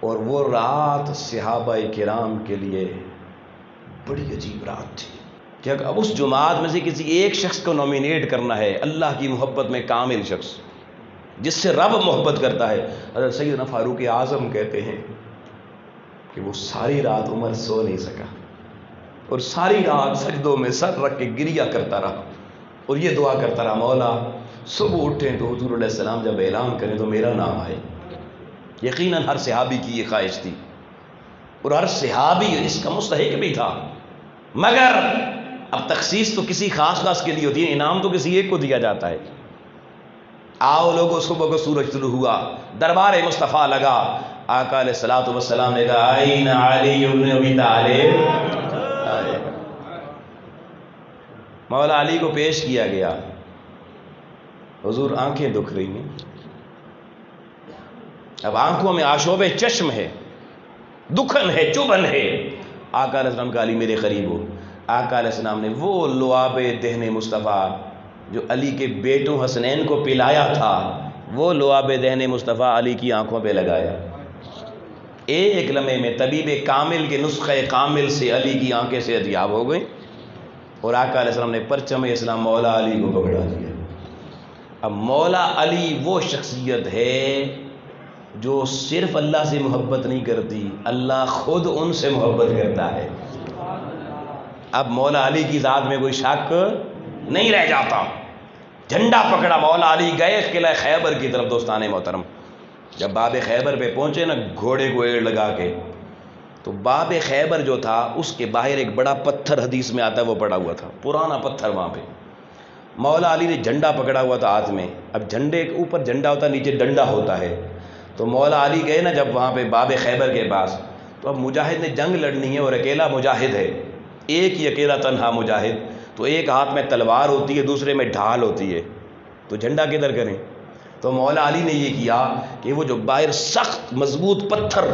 اور وہ رات صحابہ کرام کے لیے بڑی عجیب رات تھی کہ اب اس جماعت میں سے کسی ایک شخص کو نومینیٹ کرنا ہے، اللہ کی محبت میں کامل شخص جس سے رب محبت کرتا ہے. حضرت سیدنا فاروق اعظم کہتے ہیں کہ وہ ساری رات عمر سو نہیں سکا اور ساری رات سجدوں میں سر رکھ کے گریا کرتا رہا اور یہ دعا کرتا رہا مولا صبح اٹھیں تو حضور علیہ السلام جب اعلان کریں تو میرا نام آئے. یقیناً ہر صحابی کی یہ خواہش تھی اور ہر صحابی اس کا مستحق بھی تھا، مگر اب تخصیص تو کسی خاص کے لیے ہوتی ہے، انعام تو کسی ایک کو دیا جاتا ہے. آؤ لوگوں صبح کو سورج طلوع ہوا، دربار مصطفیٰ لگا. آقا علیہ الصلوۃ والسلام نے کہا آئین علی بن ابی طالب. مولا علی کو پیش کیا گیا. حضور آنکھیں دکھ رہی ہیں، اب آنکھوں میں آشوب چشم ہے، دکھن ہے، چبھن ہے. آقا علیہ السلام کا علی میرے قریب ہو. آقا علیہ السلام نے وہ لعاب دہن مصطفیٰ جو علی کے بیٹوں حسنین کو پلایا تھا وہ لعاب دہن مصطفیٰ علی کی آنکھوں پہ لگایا. ایک لمحے میں طبیب کامل کے نسخے کامل سے علی کی آنکھیں سے ادیاب ہو گئیں اور آقا علیہ السلام نے پرچم اسلام مولا علی کو پکڑا دیا. اب مولا علی وہ شخصیت ہے جو صرف اللہ سے محبت نہیں کرتی، اللہ خود ان سے محبت کرتا ہے. اب مولا علی کی ذات میں کوئی شک نہیں رہ جاتا. جھنڈا پکڑا، مولا علی گئے قلعہ خیبر کی طرف. دوستان محترم جب باب خیبر پہ پہنچے نا گھوڑے کو ایڑ لگا کے، تو باب خیبر جو تھا اس کے باہر ایک بڑا پتھر حدیث میں آتا ہے وہ پڑا ہوا تھا، پرانا پتھر. وہاں پہ مولا علی نے جھنڈا پکڑا ہوا تھا ہاتھ میں. اب جھنڈے کے اوپر جھنڈا ہوتا ہے، نیچے ڈنڈا ہوتا ہے. تو مولا علی گئے نا جب وہاں پہ باب خیبر کے پاس، تو اب مجاہد نے جنگ لڑنی ہے اور اکیلا مجاہد ہے، ایک ہی اکیلا تنہا مجاہد. تو ایک ہاتھ میں تلوار ہوتی ہے، دوسرے میں ڈھال ہوتی ہے، تو جھنڈا کدھر کریں؟ تو مولا علی نے یہ کیا کہ وہ جو باہر سخت مضبوط پتھر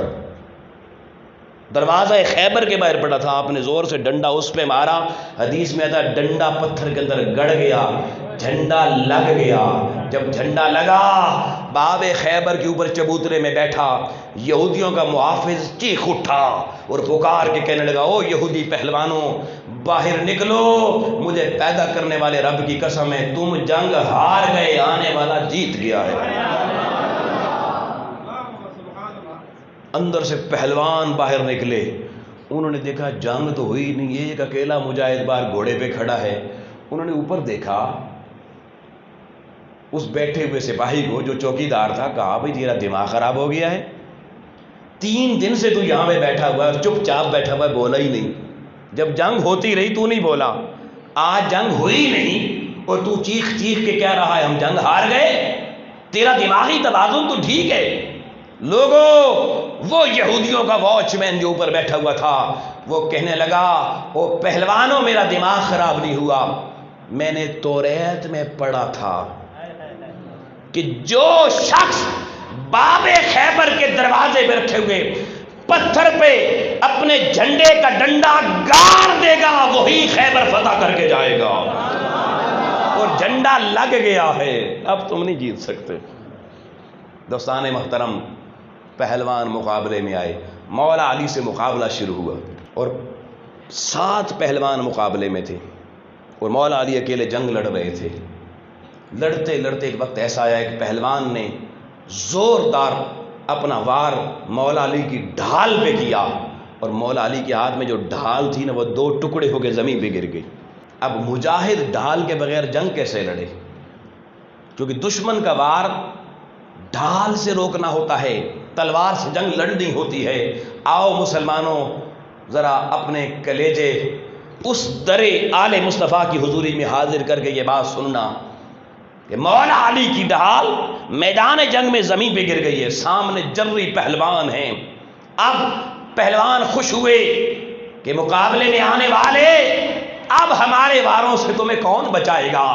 دروازہ خیبر کے باہر پڑا تھا، آپ نے زور سے ڈنڈا اس پہ مارا. حدیث میں آتا ڈنڈا پتھر کے اندر گڑ گیا، جھنڈا لگ گیا. جب جھنڈا لگا باب خیبر کے اوپر چبوترے میں بیٹھا یہودیوں کا محافظ چیخ اٹھا اور پکار کے کہنے لگا او یہودی پہلوانوں باہر نکلو، مجھے پیدا کرنے والے رب کی قسم ہے تم جنگ ہار گئے، آنے والا جیت گیا ہے. اندر سے پہلوان باہر نکلے، انہوں نے دیکھا جنگ تو ہوئی نہیں، ایک اکیلا مجاہد باہر گھوڑے پہ کھڑا ہے. انہوں نے اوپر دیکھا اس بیٹھے ہوئے سپاہی کو جو چوکیدار تھا، کہا بھئی تیرا دماغ خراب ہو گیا ہے، 3 دن سے تو یہاں پہ بیٹھا ہوا ہے، چپ چاپ بیٹھا ہوا ہے، بولا ہی نہیں. جب جنگ ہوتی رہی تو نہیں بولا، آج جنگ ہوئی نہیں اور تو چیخ چیخ کے کہہ رہا ہے ہم جنگ ہار گئے. تیرا دماغی توازن تو ٹھیک ہے. لوگوں وہ یہودیوں کا واچ مین جو اوپر بیٹھا ہوا تھا وہ کہنے لگا او پہلوانوں میرا دماغ خراب نہیں ہوا، میں نے توریت میں پڑھا تھا کہ جو شخص باب خیبر کے دروازے پہ رکھے ہوئے پتھر پہ اپنے جھنڈے کا ڈنڈا گاڑ دے گا وہی خیبر فتح کر کے جائے گا. اور جھنڈا لگ گیا ہے، اب تم نہیں جیت سکتے. دوستان محترم پہلوان مقابلے میں آئے، مولا علی سے مقابلہ شروع ہوا اور 7 پہلوان مقابلے میں تھے اور مولا علی اکیلے جنگ لڑ رہے تھے. لڑتے لڑتے ایک وقت ایسا آیا ایک پہلوان نے زوردار اپنا وار مولا علی کی ڈھال پہ کیا، اور مولا علی کے ہاتھ میں جو ڈھال تھی نا وہ دو ٹکڑے ہو کے زمین پہ گر گئی۔ اب مجاہد ڈھال کے بغیر جنگ کیسے لڑے؟ کیونکہ دشمن کا وار ڈھال سے روکنا ہوتا ہے، تلوار سے جنگ لڑنی ہوتی ہے۔ آؤ مسلمانوں، ذرا اپنے کلیجے اس در آل مصطفیٰ کی حضوری میں حاضر کر کے یہ بات سننا کہ مولا علی کی ڈھال میدان جنگ میں زمین پہ گر گئی ہے، سامنے جری پہلوان ہیں۔ اب پہلوان خوش ہوئے کہ مقابلے میں آنے والے اب ہمارے واروں سے تمہیں کون بچائے گا۔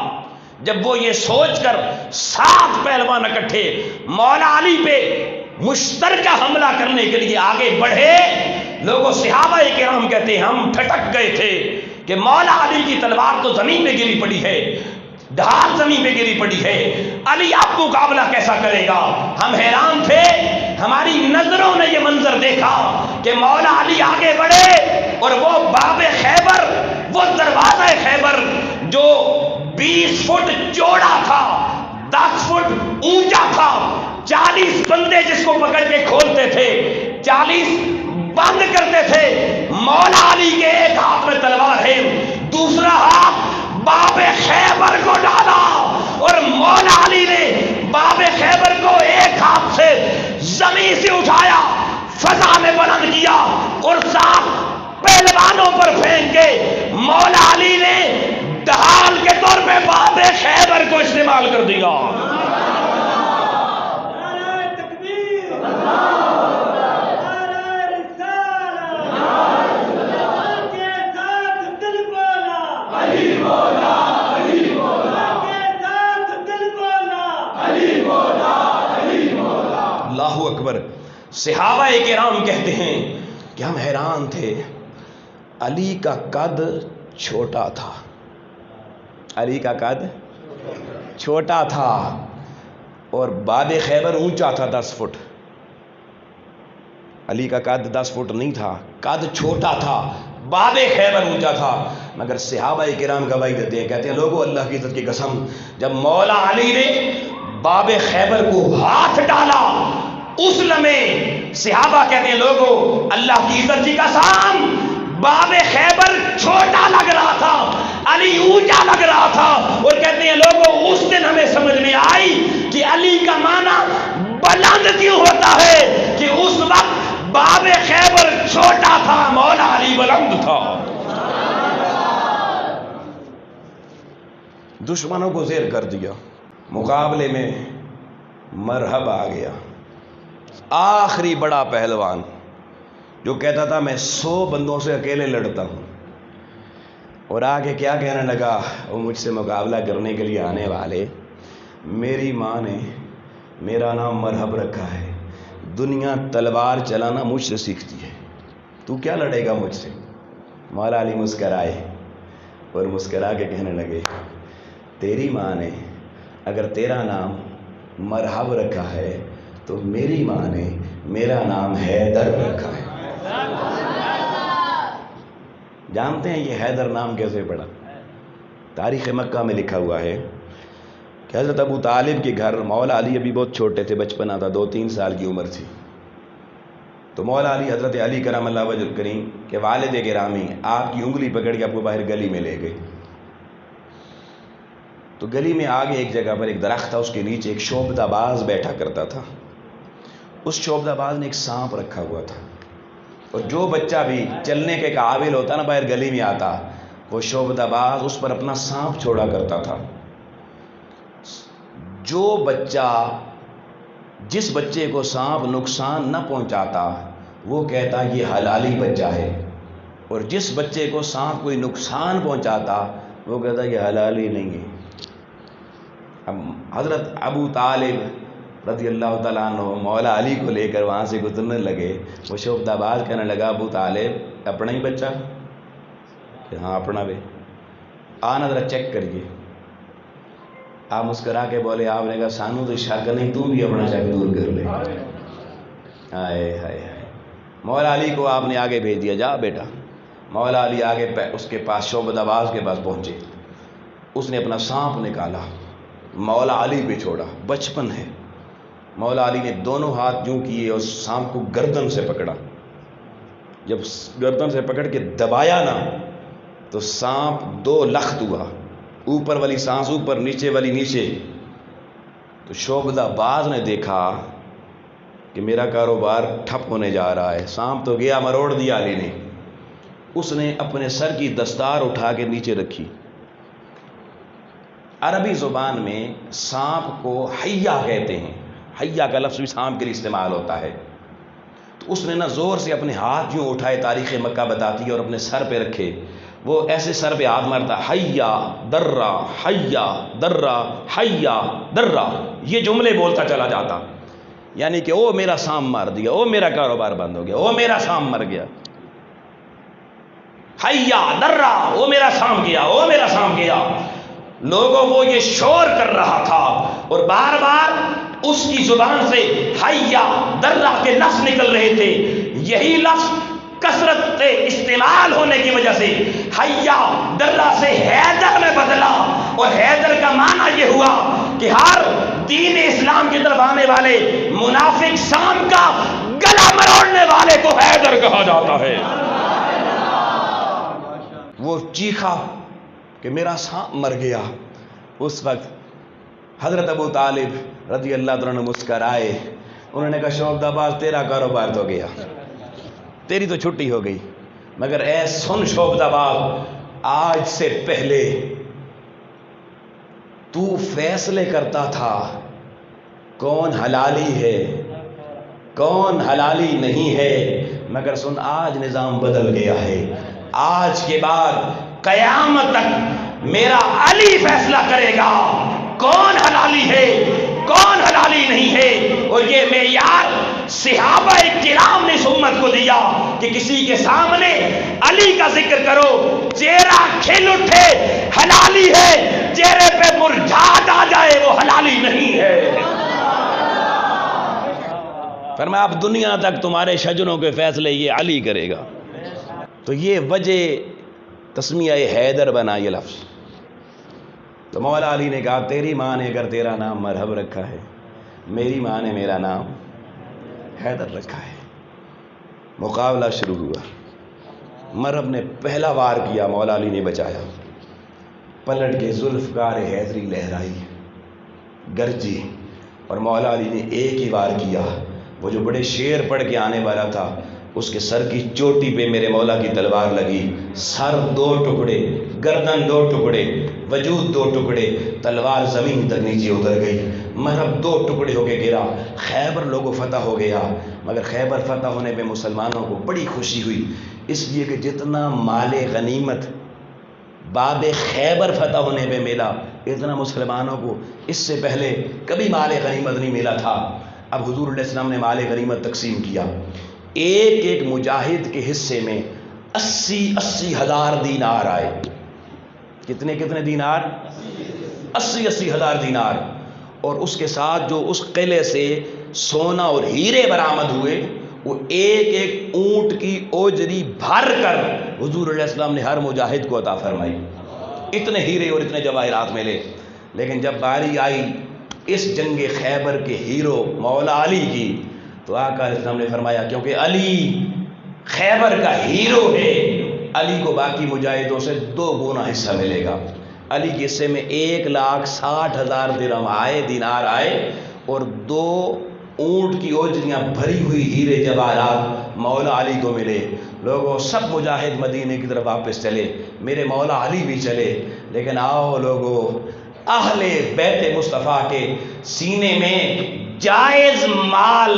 جب وہ یہ سوچ کر 7 پہلوان اکٹھے مولا علی پہ مشترکہ حملہ کرنے کے لیے آگے بڑھے، لوگوں صحابہ کرام کہتے ہیں ہم ٹھٹک گئے تھے کہ مولا علی کی تلوار تو زمین پہ گری پڑی ہے، ڈھال زمین پہ گری پڑی ہے، علی اب مقابلہ کیسا کرے گا۔ ہم حیران تھے، ہماری نظروں نے یہ منظر دیکھا کہ مولا علی آگے بڑھے اور وہ باب خیبر، وہ دروازہ خیبر جو 20 فٹ چوڑا تھا، 10 فٹ اونچا تھا، 40 بندے جس کو پکڑ کے کھولتے تھے، 40 بند کرتے تھے۔ مولا علی کے ایک ہاتھ میں تلوار ہے، دوسرا ہاتھ باب خیبر کو ڈالا، اور مولا علی نے باب خیبر کو ایک ہاتھ سے زمین سے اٹھایا، فضا میں بلند کیا اور 7 پہلوانوں پر پھینک کے مولا علی نے ڈھال کے طور پہ باب خیبر کو استعمال کر دیا۔ اللہ اکبر۔ صحابہ کرام کہتے ہیں کہ ہم حیران تھے، علی کا قد چھوٹا تھا، علی کا قد چھوٹا تھا اور باب خیبر اونچا تھا 10 فٹ۔ علی کا قد 10 فٹ نہیں تھا، قد چھوٹا تھا، باب خیبر اونچا تھا، مگر صحابہ کرام گواہی دیتے ہیں، کہتے ہیں لوگو اللہ کی عزت کی قسم، جب مولا علی نے باب خیبر کو ہاتھ ڈالا اس لمحے صحابہ کہتے ہیں لوگو اللہ کی عزت کی قسم، باب خیبر چھوٹا لگ رہا تھا، علی اونچا لگ رہا تھا، اور کہتے ہیں لوگو اس دن ہمیں سمجھ میں آئی کہ علی کا معنی بلند کیوں ہوتا ہے، کہ اس وقت باب خیبر چھوٹا تھا، مولا علی بلند تھا۔ دشمنوں کو زیر کر دیا، مقابلے میں مرحب آ گیا، آخری بڑا پہلوان جو کہتا تھا میں 100 بندوں سے اکیلے لڑتا ہوں، اور آگے کیا کہنے لگا، وہ مجھ سے مقابلہ کرنے کے لیے آنے والے، میری ماں نے میرا نام مرحب رکھا ہے، دنیا تلوار چلانا مجھ سے سیکھتی ہے، تو کیا لڑے گا مجھ سے۔ مولا علی مسکرائے اور مسکرا کے کہنے لگے تیری ماں نے اگر تیرا نام مرحب رکھا ہے تو میری ماں نے میرا نام حیدر رکھا ہے۔ جانتے ہیں یہ حیدر نام کیسے پڑا؟ تاریخ مکہ میں لکھا ہوا ہے کہ حضرت ابو طالب کے گھر، مولا علی ابھی بہت چھوٹے تھے، بچپنا تھا، 2-3 سال کی عمر تھی، تو مولا علی حضرت علی کرم اللہ وجہ الکریم کے والد گرامی آپ کی انگلی پکڑ کے آپ کو باہر گلی میں لے گئے، تو گلی میں آگے ایک جگہ پر ایک درخت تھا، اس کے نیچے ایک شوبدہ باز بیٹھا کرتا تھا، اس شوبدہ باز نے ایک سانپ رکھا ہوا تھا، اور جو بچہ بھی چلنے کے قابل ہوتا نا باہر گلی میں آتا، وہ شوبدہ باز اس پر اپنا سانپ چھوڑا کرتا تھا۔ جو بچہ، جس بچے کو سانپ نقصان نہ پہنچاتا وہ کہتا یہ حلالی بچہ ہے، اور جس بچے کو سانپ کوئی نقصان پہنچاتا وہ کہتا یہ حلالی نہیں ہے۔ اب حضرت ابو طالب رضی اللہ تعالیٰ عنہ مولا علی کو لے کر وہاں سے گزرنے لگے، وہ شوبدہ باز کہنے لگا ابو طالب اپنا ہی بچہ؟ کہ ہاں اپنا بھی، آنا ذرا چیک کریے۔ آپ مسکرا کے بولے، آپ نے کہا سانو تو شک نہیں، تو بھی اپنا شک دور کر لے۔ ہائے ہائے ہائے، مولا علی کو آپ نے آگے بھیج دیا، جا بیٹا۔ مولا علی آگے اس کے پاس شوبدہ باز کے پاس پہنچے، اس نے اپنا سانپ نکالا، مولا علی پہ چھوڑا، بچپن ہے، مولا علی نے دونوں ہاتھ یوں کیے اور سانپ کو گردن سے پکڑا. جب گردن سے پکڑ کے دبایا نا تو سانپ 2 لخت ہوا، اوپر والی سانس اوپر، نیچے والی نیچے. تو شعبدہ باز نے دیکھا کہ میرا کاروبار ٹھپ ہونے جا رہا ہے. سانپ تو گیا، مروڑ دیا علی نے. اس نے اپنے سر کی دستار اٹھا کے نیچے رکھی. عربی زبان میں سانپ کو حیا کہتے ہیں، حیا کا لفظ بھی سانپ کے لیے استعمال ہوتا ہے. تو اس نے نا زور سے اپنے ہاتھ یوں اٹھائے، تاریخ مکہ بتاتی ہے، اور اپنے سر پہ رکھے. وہ ایسے سر پہ ہاتھ مارتا، حیا درہ حیا درہ حیا درہ، یہ جملے بولتا چلا جاتا. یعنی کہ او میرا سام مار دیا، او میرا کاروبار بند ہو گیا، او میرا سام مر گیا. حیا درہ، او میرا سام گیا، او میرا سام گیا. لوگوں کو یہ شور کر رہا تھا اور بار بار اس کی زبان سے حیا درہ کے لفظ نکل رہے تھے. یہی لفظ کثرت سے استعمال ہونے کی وجہ سے حیا درہ سے حیدر میں بدلا، اور حیدر کا معنی یہ ہوا کہ ہر دین اسلام کی طرف آنے والے منافق سام کا گلا مروڑنے والے کو حیدر کہا جاتا ہے. وہ چیخا کہ میرا سام مر گیا. اس وقت حضرت ابو طالب رضی اللہ عنہ مسکرائے. انہوں نے کہا شعبدہ باز تیرا کاروبار تو گیا، تیری تو چھٹی ہو گئی، مگر اے سن شعبدہ باز، آج سے پہلے تو فیصلے کرتا تھا کون حلالی ہے کون حلالی نہیں ہے، مگر سن آج نظام بدل گیا ہے. آج کے بعد قیامت تک میرا علی فیصلہ کرے گا کون حلالی ہے کون حلالی نہیں ہے. اور یہ معیار صحابہ کرام نے اس امت کو دیا کہ کسی کے سامنے علی کا ذکر کرو، چہرہ کھل اٹھے حلالی ہے، چہرے پہ مرجھاٹ آ جائے وہ حلالی نہیں ہے. فرمایا اب دنیا تک تمہارے شجروں کے فیصلے یہ علی کرے گا. تو یہ وجہ تسمیہ حیدر بنا یہ لفظ. تو مولا علی نے کہا تیری ماں نے اگر تیرا نام مرحب رکھا ہے، میری ماں نے میرا نام حیدر رکھا ہے. مقابلہ شروع ہوا. مرحب نے پہلا وار کیا، مولا علی نے بچایا. پلٹ کے ذوالفقار حیدری لہرائی، گرجی، اور مولا علی نے ایک ہی وار کیا. وہ جو بڑے شعر پڑھ کے آنے والا تھا، اس کے سر کی چوٹی پہ میرے مولا کی تلوار لگی. سر 2 ٹکڑے، گردن 2 ٹکڑے، وجود 2 ٹکڑے، تلوار زمین تک نیچے اتر گئی. مرحب 2 ٹکڑے ہو کے گرا. خیبر لوگوں فتح ہو گیا، مگر خیبر فتح ہونے پہ مسلمانوں کو بڑی خوشی ہوئی، اس لیے کہ جتنا مال غنیمت باب خیبر فتح ہونے پہ ملا، اتنا مسلمانوں کو اس سے پہلے کبھی مال غنیمت نہیں ملا تھا. اب حضور علیہ السلام نے مال غنیمت تقسیم کیا. ایک ایک مجاہد کے حصے میں 80 ہزار دینار آئے. کتنے دینار؟ 80 ہزار دینار. اور اس کے ساتھ جو اس قلعے سے سونا اور ہیرے برآمد ہوئے، وہ ایک ایک اونٹ کی اوجری بھر کر حضور علیہ السلام نے ہر مجاہد کو عطا فرمائی. اتنے ہیرے اور اتنے جواہرات ملے. لیکن جب باری آئی اس جنگ خیبر کے ہیرو مولا علی کی، تو آقا علیہ السلام نے فرمایا کیونکہ علی خیبر کا ہیرو ہے، علی کو باقی مجاہدوں سے 2 گنا حصہ ملے گا. علی کے حصے میں 1,60,000 درہم آئے، دینار آئے، اور 2 اونٹ کی اوجریاں بھری ہوئی ہیرے جواہرات مولا علی کو ملے. لوگوں سب مجاہد مدینے کی طرف واپس چلے، میرے مولا علی بھی چلے. لیکن آؤ لوگوں، اہل بیت مصطفیٰ کے سینے میں جائز مال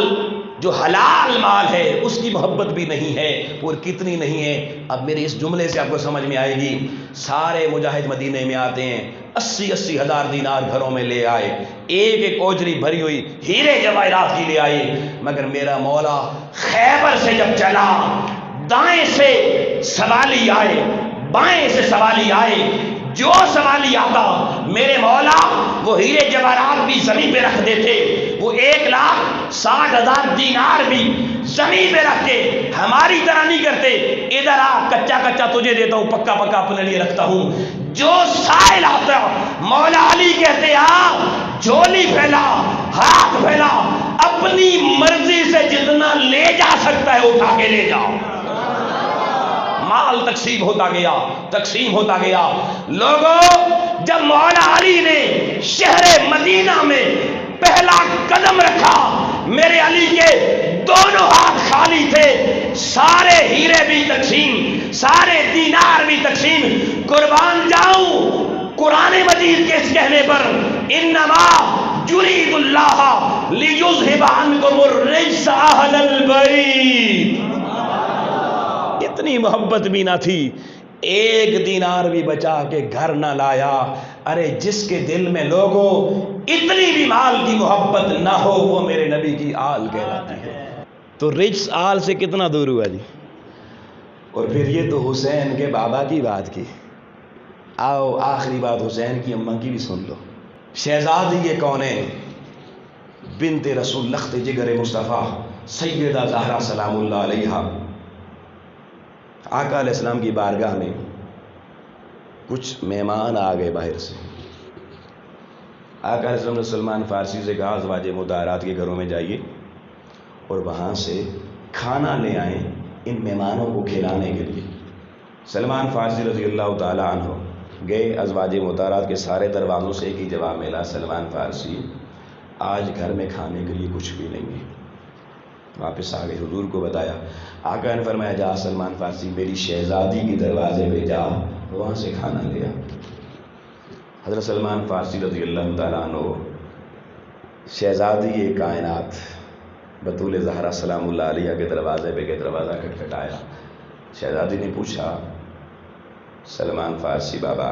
جو حلال مال ہے اس کی محبت بھی نہیں ہے. اور کتنی نہیں ہے، اب میرے اس جملے سے آپ کو سمجھ میں آئے گی. سارے مجاہد مدینے میں آتے ہیں، 80 ہزار دینار گھروں میں لے آئے، ایک ایک اوجری بھری ہوئی ہیرے جواہرات کی لے آئے. مگر میرا مولا خیبر سے جب چلا، دائیں سے سوالی آئے، بائیں سے سوالی آئے، جو سوالی آتا میرے مولا وہ ہیرے جواہرات بھی زمین پہ رکھ دیتے. وہ 1,60,000 دینار بھی زمین پہ رکھ کے ہماری طرح نہیں کرتے، ادھر آ کچا تجھے دیتا ہوں، پکا اپنے لیے رکھتا ہوں. جو سائل آتا مولا علی کہتے آ، جھولی پھیلا، ہاتھ پھیلا، کے لے جاؤ۔ مال تقسیم ہوتا گیا، تقسیم ہوتا گیا۔ لوگوں، جب مولا علی نے شہر مدینہ میں پہلا قدم رکھا، میرے علی کے دونوں ہاتھ خالی تھے، سارے ہیرے بھی تقسیم، سارے دینار بھی تقسیم۔ قربان جاؤں قرآن مجید کے اس کہنے پر، انما یرید اللہ لیذھب عنکم الرجس اہل البیت۔ اتنی محبت بھی نہ تھی، ایک دینار بھی بچا کے گھر نہ لایا۔ ارے جس کے دل میں لوگوں اتنی بھی مال کی محبت نہ ہو، وہ میرے نبی کی آل کہلاتی ہے۔ تو رجس آل سے کتنا دور ہوا جی۔ اور پھر یہ تو حسین کے بابا کی بات کی، آؤ آخری بات حسین کی اماں کی بھی سن لو۔ شہزادی کونین بنت رسول لخت جگر مصطفیٰ سیدہ زہرا سلام اللہ علیہا، آقا علیہ السلام کی بارگاہ میں کچھ مہمان آ گئے باہر سے۔ آقا علیہ السلام نے سلمان فارسی سے کہا ازواج مطہرات کے گھروں میں جائیے اور وہاں سے کھانا لے آئیں ان مہمانوں کو کھلانے کے لیے۔ سلمان فارسی رضی اللہ تعالی عنہ گئے، ازواج مطہرات کے سارے دروازوں سے ایک ہی جواب ملا، سلمان فارسی آج گھر میں کھانے کے لیے کچھ بھی نہیں ہے۔ واپس آ گئے، حضور کو بتایا۔ آقا نے فرمایا جا سلمان فارسی میری شہزادی کے دروازے پہ جا، وہاں سے کھانا لیا۔ حضرت سلمان فارسی رضی اللہ تعالیٰ عنہ شہزادی کائنات بطول زہرا سلام اللہ علیہ کے دروازے پہ گئے، دروازہ کھٹکھٹایا۔ شہزادی نے پوچھا سلمان فارسی بابا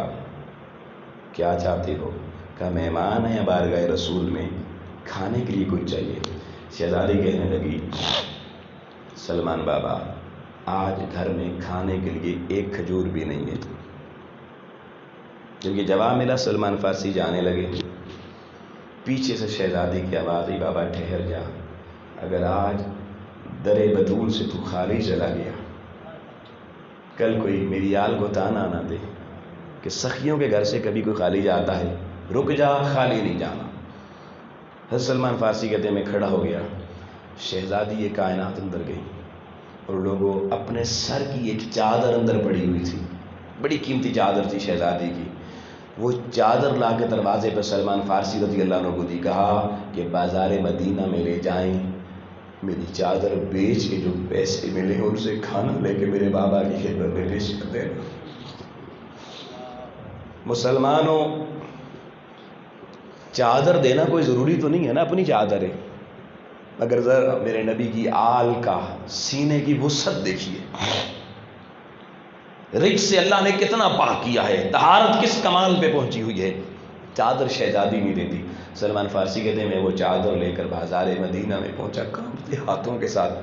کیا چاہتے ہو؟ کہا مہمان ہیں بارگاہ رسول میں، کھانے کے لیے کچھ چاہیے۔ شہزادی کہنے لگی سلمان بابا آج گھر میں کھانے کے لیے ایک کھجور بھی نہیں ہے۔ جب یہ جواب ملا سلمان فارسی جانے لگے، پیچھے سے شہزادی کی آواز آئی بابا ٹھہر جا، اگر آج در بطول سے تو خالی چلا گیا، کل کوئی میری آل کو تانا نہ دے کہ سخیوں کے گھر سے کبھی کوئی خالی جاتا ہے، رک جا خالی نہیں جانا۔ حضرت سلمان فارسی کہتے ہیں میں کھڑا ہو گیا، شہزادی یہ کائنات اندر گئی اور لوگوں اپنے سر کی ایک چادر اندر پڑی ہوئی تھی، بڑی قیمتی چادر تھی شہزادی کی، وہ چادر لا کے دروازے پہ سلمان فارسی رضی اللہ عنہ کو دی، کہا کہ بازار مدینہ میں لے جائیں، میری چادر بیچ کے جو پیسے ملے ان سے کھانا لے کے میرے بابا کی خدمت میں پیش کر دیں۔ مسلمانوں چادر دینا کوئی ضروری تو نہیں ہے نا، اپنی چادر ہے، مگر ذرا میرے نبی کی آل کا سینے کی وسعت دیکھیے، رجس سے اللہ نے کتنا پاک کیا ہے، طہارت کس کمال پہ پہنچی ہوئی ہے۔ چادر شہزادی نہیں دیتی۔ سلمان فارسی کہتے ہیں میں وہ چادر لے کر بازار مدینہ میں پہنچا کانپتے ہاتھوں کے ساتھ،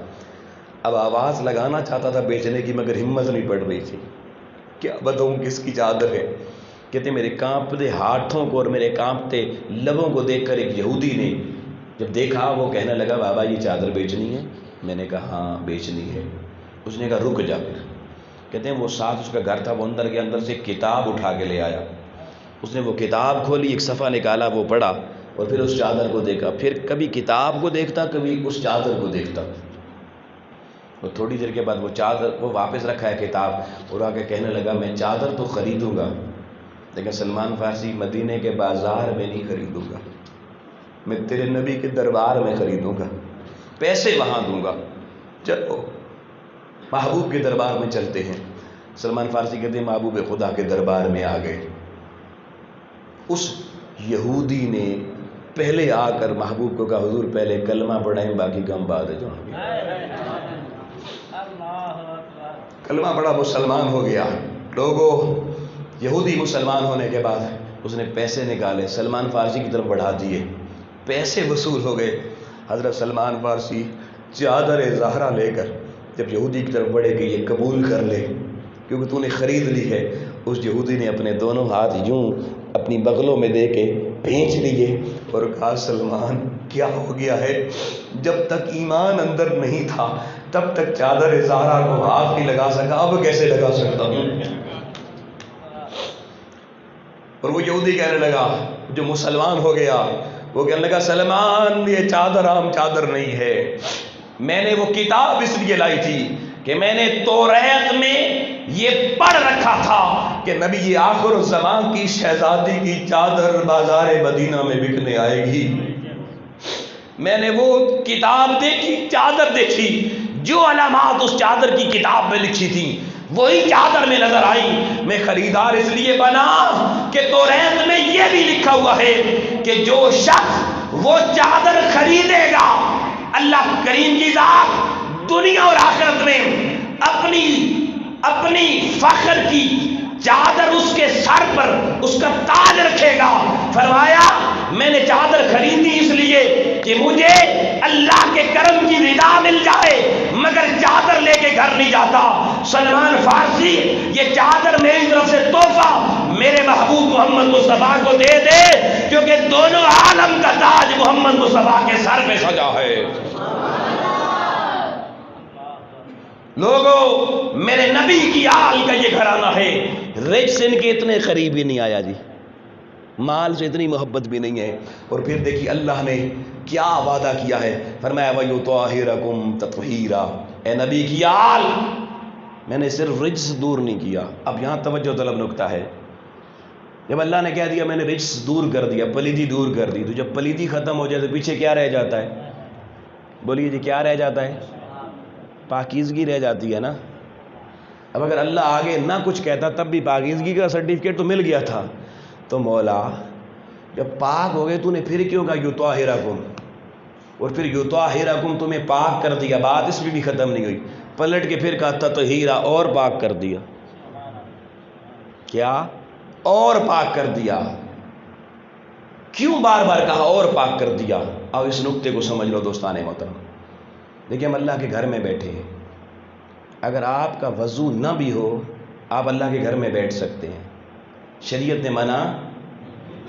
اب آواز لگانا چاہتا تھا بیچنے کی مگر ہمت نہیں پڑ رہی تھی، کیا بتاؤں کس کی چادر ہے۔ کہتے میرے کانپتے ہاتھوں کو اور میرے کانپتے لبوں کو دیکھ کر ایک یہودی نے جب دیکھا وہ کہنے لگا بابا یہ چادر بیچنی ہے؟ میں نے کہا ہاں بیچنی ہے۔ اس نے کہا رک جا پھر۔ کہتے ہیں وہ ساتھ اس کا گھر تھا، وہ اندر کے اندر سے کتاب اٹھا کے لے آیا، اس نے وہ کتاب کھولی، ایک صفحہ نکالا، وہ پڑھا اور پھر اس چادر کو دیکھا، پھر کبھی کتاب کو دیکھتا کبھی اس چادر کو دیکھتا، اور تھوڑی دیر کے بعد وہ چادر وہ واپس رکھا ہے کتاب، اور آگے کہنے لگا میں چادر تو خریدوں گا لیکن سلمان فارسی مدینے کے بازار میں نہیں خریدوں گا، میں تیرے نبی کے دربار میں خریدوں گا، پیسے وہاں دوں گا، چلو محبوب کے دربار میں چلتے ہیں۔ سلمان فارسی کہتے ہیں محبوب خدا کے دربار میں آ گئے، اس یہودی نے پہلے آ کر محبوب کو کہا حضور پہلے کلمہ پڑھائیں باقی کام بعد ہے جائیں گے۔ کلمہ پڑھا مسلمان ہو گیا۔ لوگوں یہودی مسلمان ہونے کے بعد اس نے پیسے نکالے سلمان فارسی کی طرف بڑھا دیے، پیسے وصول ہو گئے۔ حضرت سلمان فارسی چادر زہرا لے کر جب یہودی کی طرف بڑھے کہ یہ قبول کر لے کیونکہ تو نے خرید لی ہے، اس یہودی نے اپنے دونوں ہاتھ یوں اپنی بغلوں میں دے کے بھیج لیے اور کہا سلمان کیا ہو گیا ہے، جب تک ایمان اندر نہیں تھا تب تک چادر زہرا کو ہاتھ نہیں لگا سکا، اب کیسے لگا سکتا ہوں۔ اور وہ یہودی کہنے لگا جو مسلمان ہو گیا، وہ کہنے لگا سلمان یہ چادر عام چادر نہیں ہے، میں نے وہ کتاب اس لیے لائی تھی کہ میں نے توریت میں یہ پڑھ رکھا تھا کہ نبی آخر الزمان کی شہزادی کی چادر بازار مدینہ میں بکنے آئے گی. میں نے وہ کتاب دیکھی، چادر دیکھی، جو علامات اس چادر کی کتاب میں لکھی تھی وہی چادر میں نظر آئی. میں خریدار اس لیے بنا کہ توریت میں یہ بھی لکھا ہوا ہے کہ جو شخص وہ چادر خریدے گا، اللہ کریم کی ذات دنیا اور آخرت میں اپنی فخر کی چادر اس کے سر پر اس کا تاج رکھے گا. فرمایا میں نے چادر خریدی اس لیے کہ مجھے اللہ کے کرم کی رضا مل جائے، مگر چادر لے کے گھر نہیں جاتا. سلمان فارسی یہ چادر میری طرف سے تحفہ میرے محبوب محمد مصطفیٰ کو دے دے، کیونکہ دونوں عالم کا تاج محمد مصطفیٰ کے سر پہ سجا ہے. لوگوں میرے نبی کی آل کا یہ گھرانہ ہے. رچ سے ان کے اتنے قریب بھی نہیں آیا جی، مال سے اتنی محبت بھی نہیں ہے. اور پھر دیکھیے اللہ نے کیا وعدہ کیا ہے، فرمایا وَيُطَهِّرَكُمْ تَطْهِيرًا. اے نبی کی آل میں نے صرف رجس دور نہیں کیا. اب یہاں توجہ طلب نکتہ ہے، جب اللہ نے کہہ دیا میں نے رجس دور کر دیا، پلیدی دور کر دی، تو جب پلیدی ختم ہو جائے تو پیچھے کیا رہ جاتا ہے؟ بولیے جی کیا رہ جاتا ہے؟ پاکیزگی رہ جاتی ہے نا. اب اگر اللہ آگے نہ کچھ کہتا تب بھی پاکیزگی کا سرٹیفکیٹ تو مل گیا تھا. تو مولا جب پاک ہو گئے تو نے پھر کیوں کہا یطہرکم، اور پھر یطہرکم تمہیں پاک کر دیا، بات اس میں بھی ختم نہیں ہوئی، پلٹ کے پھر کہا تطہیرا اور پاک کر دیا. کیا؟ اور پاک کر دیا. کیوں بار بار کہا اور پاک کر دیا؟ اب اس نقطے کو سمجھ لو دوستان محترم. دیکھیں ہم اللہ کے گھر میں بیٹھے ہیں، اگر آپ کا وضو نہ بھی ہو آپ اللہ کے گھر میں بیٹھ سکتے ہیں. شریعت نے منع،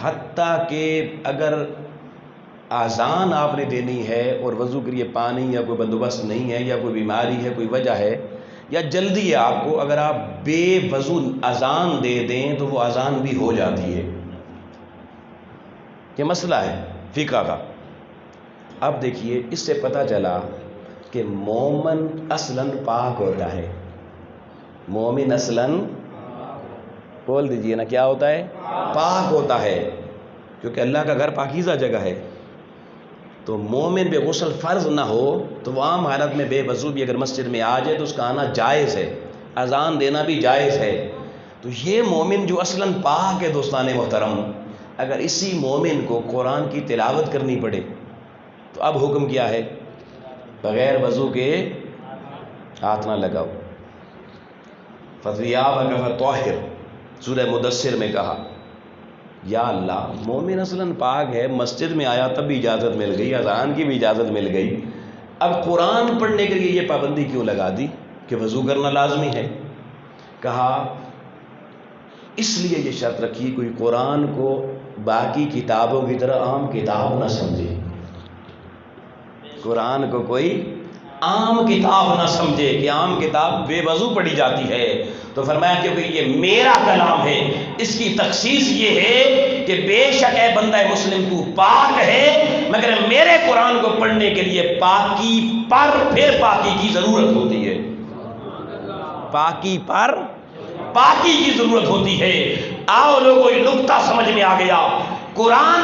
حتیٰ کہ اگر اذان آپ نے دینی ہے اور وضو کے لیے پانی یا کوئی بندوبست نہیں ہے یا کوئی بیماری ہے، کوئی وجہ ہے یا جلدی ہے آپ کو، اگر آپ بے وضو اذان دے دیں تو وہ اذان بھی ہو جاتی ہے. یہ مسئلہ ہے فقہ کا. اب دیکھیے اس سے پتہ چلا کہ مومن اصلاً پاک ہوتا ہے. مومن اصلاً بول دیجئے نا کیا ہوتا ہے؟ پاک ہوتا ہے، کیونکہ اللہ کا گھر پاکیزہ جگہ ہے. تو مومن پہ غسل فرض نہ ہو تو وہ عام حالت میں بے وضو بھی اگر مسجد میں آ جائے تو اس کا آنا جائز ہے، اذان دینا بھی جائز ہے. تو یہ مومن جو اصلاً پاک ہے دوستان محترم، اگر اسی مومن کو قرآن کی تلاوت کرنی پڑے تو اب حکم کیا ہے؟ بغیر وضو کے ہاتھ نہ لگاؤ. فَثِيَابَكَ فَطَهِّرْ سورہ مدثر میں کہا یا اللہ مومن اصلاً پاک ہے، مسجد میں آیا تب بھی اجازت مل گئی، اذان کی بھی اجازت مل گئی، اب قرآن پڑھنے کے لیے یہ پابندی کیوں لگا دی کہ وضو کرنا لازمی ہے؟ کہا اس لیے یہ شرط رکھی کوئی قرآن کو باقی کتابوں کی طرح عام کتاب نہ سمجھے، قرآن کو کوئی عام کتاب نہ سمجھے کہ عام کتاب بے وضو پڑھی جاتی ہے. تو فرمایا کہ یہ میرا کلام ہے، اس کی تخصیص یہ ہے کہ بے شک اے بندہ مسلم تو پاک ہے، مگر میرے قرآن کو پڑھنے کے لیے پاکی پر پھر پاکی کی ضرورت ہوتی ہے. پاکی پر پاکی کی ضرورت ہوتی ہے. آؤ لوگوں یہ نقطہ سمجھ میں آ گیا. قرآن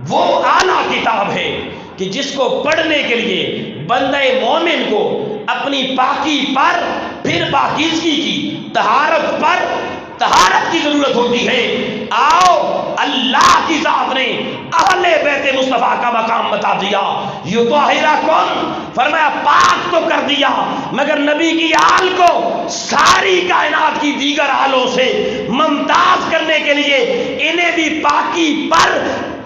وہ اعلیٰ کتاب ہے کہ جس کو پڑھنے کے لیے بندہ مومن کو اپنی پاکی پر پھر پاکیزگی کی طہارت پر طہارت کی ضرورت ہوتی ہے. آؤ اللہ کی ذات نے اہل بیت مصطفیٰ کا مقام بتا دیا. یطہرکم فرمایا پاک تو کر دیا، مگر نبی کی آل کو ساری کائنات کی دیگر آلوں سے ممتاز کرنے کے لیے انہیں بھی پاکی پر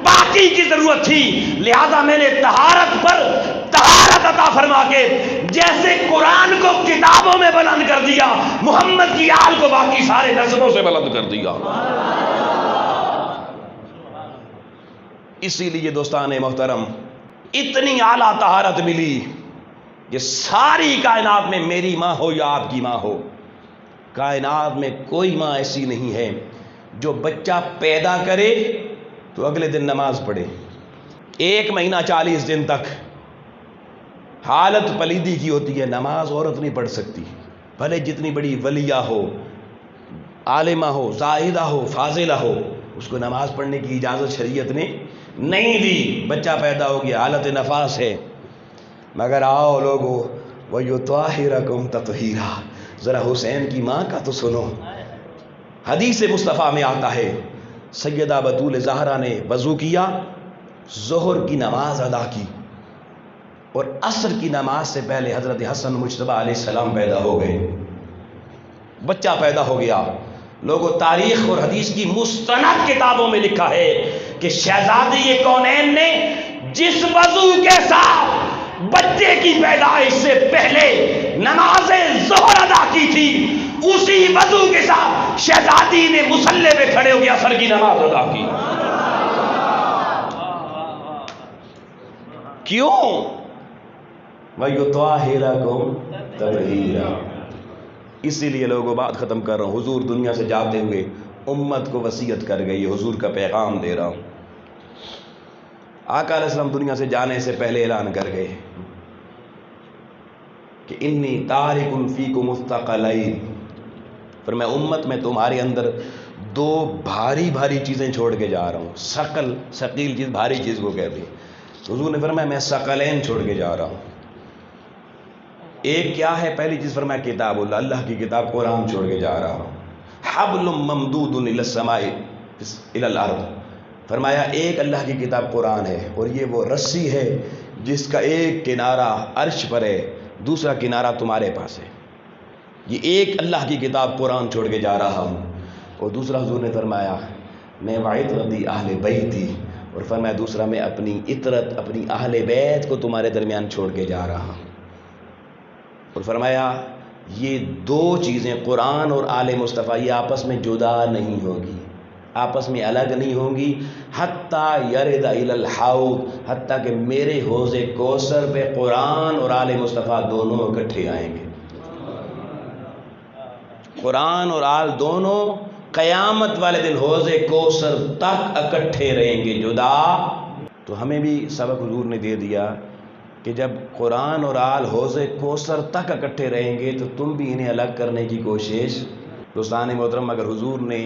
پاکی کی ضرورت تھی. لہذا میں نے طہارت پر طہارت عطا فرما کے جیسے قرآن کو کتابوں میں بلند کر دیا، محمد کی آل کو باقی سارے نسبوں سے بلند کر دیا. اسی لیے دوستان محترم اتنی اعلیٰ طہارت ملی کہ ساری کائنات میں میری ماں ہو یا آپ کی ماں ہو، کائنات میں کوئی ماں ایسی نہیں ہے جو بچہ پیدا کرے تو اگلے دن نماز پڑھے، 1 مہینہ 40 دن تک حالت پلیدی کی ہوتی ہے، نماز عورت نہیں پڑھ سکتی، بھلے جتنی بڑی ولیہ ہو، عالمہ ہو، زاہدہ ہو، فاضلہ ہو، اس کو نماز پڑھنے کی اجازت شریعت نے نہیں دی۔ بچہ پیدا ہو گیا، حالت نفاس ہے، مگر آؤ لوگو وَيُطَهِّرَكُمْ تَطْهِيرًا، ذرا حسین کی ماں کا تو سنو۔ حدیث مصطفیٰ میں آتا ہے سیدہ بطول زہرا نے وضو کیا، ظہر کی نماز ادا کی، اور عصر کی نماز سے پہلے حضرت حسن مجتبیٰ علیہ السلام پیدا ہو گئے، بچہ پیدا ہو گیا۔ لوگوں تاریخ اور حدیث کی مستند کتابوں میں لکھا ہے کہ شہزادی کونین نے جس وضو کے ساتھ بچے کی پیدائش سے پہلے نماز ظہر ادا کی تھی، اسی وضو کے ساتھ شہزادی نے مصلی پہ کھڑے ہو کے عصر کی نماز ادا کی۔ کیوں؟ وَيُطَهِّرَكُمْ تَطْهِيرًا۔ اسی لیے لوگوں بات ختم کر رہا ہوں، حضور دنیا سے جاتے ہوئے امت کو وصیت کر گئی، حضور کا پیغام دے رہا ہوں۔ آقا علیہ السلام دنیا سے جانے سے پہلے اعلان کر گئے کہ انی تارک فیکم الثقلین، پھر میں امت میں تمہارے اندر دو بھاری بھاری چیزیں چھوڑ کے جا رہا ہوں۔ ثقل، ثقیل چیز، بھاری چیز کو کہتے ہیں۔ حضور نے فرمایا میں ثقلین چھوڑ کے جا رہا ہوں۔ ایک کیا ہے؟ پہلی چیز فرمایا کتاب اللہ، اللہ کی کتاب قرآن چھوڑ کے جا رہا ہوں۔ حبل ممدود الی السماء الی الارض، فرمایا ایک اللہ کی کتاب قرآن ہے، اور یہ وہ رسی ہے جس کا ایک کنارہ عرش پر ہے، دوسرا کنارہ تمہارے پاس ہے۔ یہ ایک اللہ کی کتاب قرآن چھوڑ کے جا رہا ہوں۔ اور دوسرا حضور نے فرمایا میں وعطرتی اہل بیتی، اور فرمایا دوسرا میں اپنی عطرت، اپنی اہل بیت کو تمہارے درمیان چھوڑ کے جا رہا ہوں۔ اور فرمایا یہ دو چیزیں قرآن اور آل مصطفیٰ یہ آپس میں جدا نہیں ہوگی، آپس میں الگ نہیں ہوں گی، حتیٰ یرد الی الحوض، حتیٰ کہ میرے حوض کوثر پہ قرآن اور آل مصطفیٰ دونوں اکٹھے آئیں گے۔ قرآن اور آل دونوں قیامت والے دن حوض کوثر تک اکٹھے رہیں گے، جدا۔ تو ہمیں بھی سبق حضور نے دے دیا کہ جب قرآن اور آل حوض کوثر تک اکٹھے رہیں گے تو تم بھی انہیں الگ کرنے کی کوشش۔ دوستان محترم، اگر حضور نے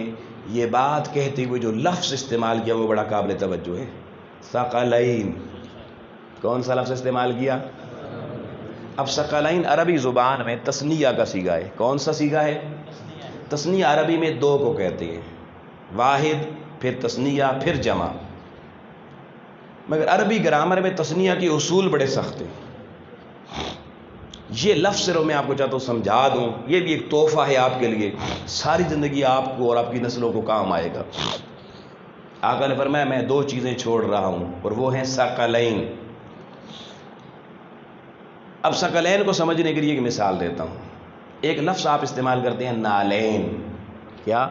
یہ بات کہتے ہوئے جو لفظ استعمال کیا وہ بڑا قابل توجہ ہے، ثقلین۔ کون سا لفظ استعمال کیا؟ اب ثقلین عربی زبان میں تثنیہ کا صیغہ ہے۔ کون سا صیغہ ہے؟ تثنیہ عربی میں دو کو کہتے ہیں، واحد، پھر تثنیہ، پھر جمع۔ مگر عربی گرامر میں تثنیہ کے اصول بڑے سخت ہیں۔ یہ لفظ صرف میں آپ کو چاہتا ہوں سمجھا دوں، یہ بھی ایک تحفہ ہے آپ کے لیے، ساری زندگی آپ کو اور آپ کی نسلوں کو کام آئے گا۔ آقا نے فرمایا میں دو چیزیں چھوڑ رہا ہوں، اور وہ ہیں ثقلین۔ اب ثقلین کو سمجھنے کے لیے ایک مثال دیتا ہوں۔ ایک لفظ آپ استعمال کرتے ہیں نالین۔ کیا؟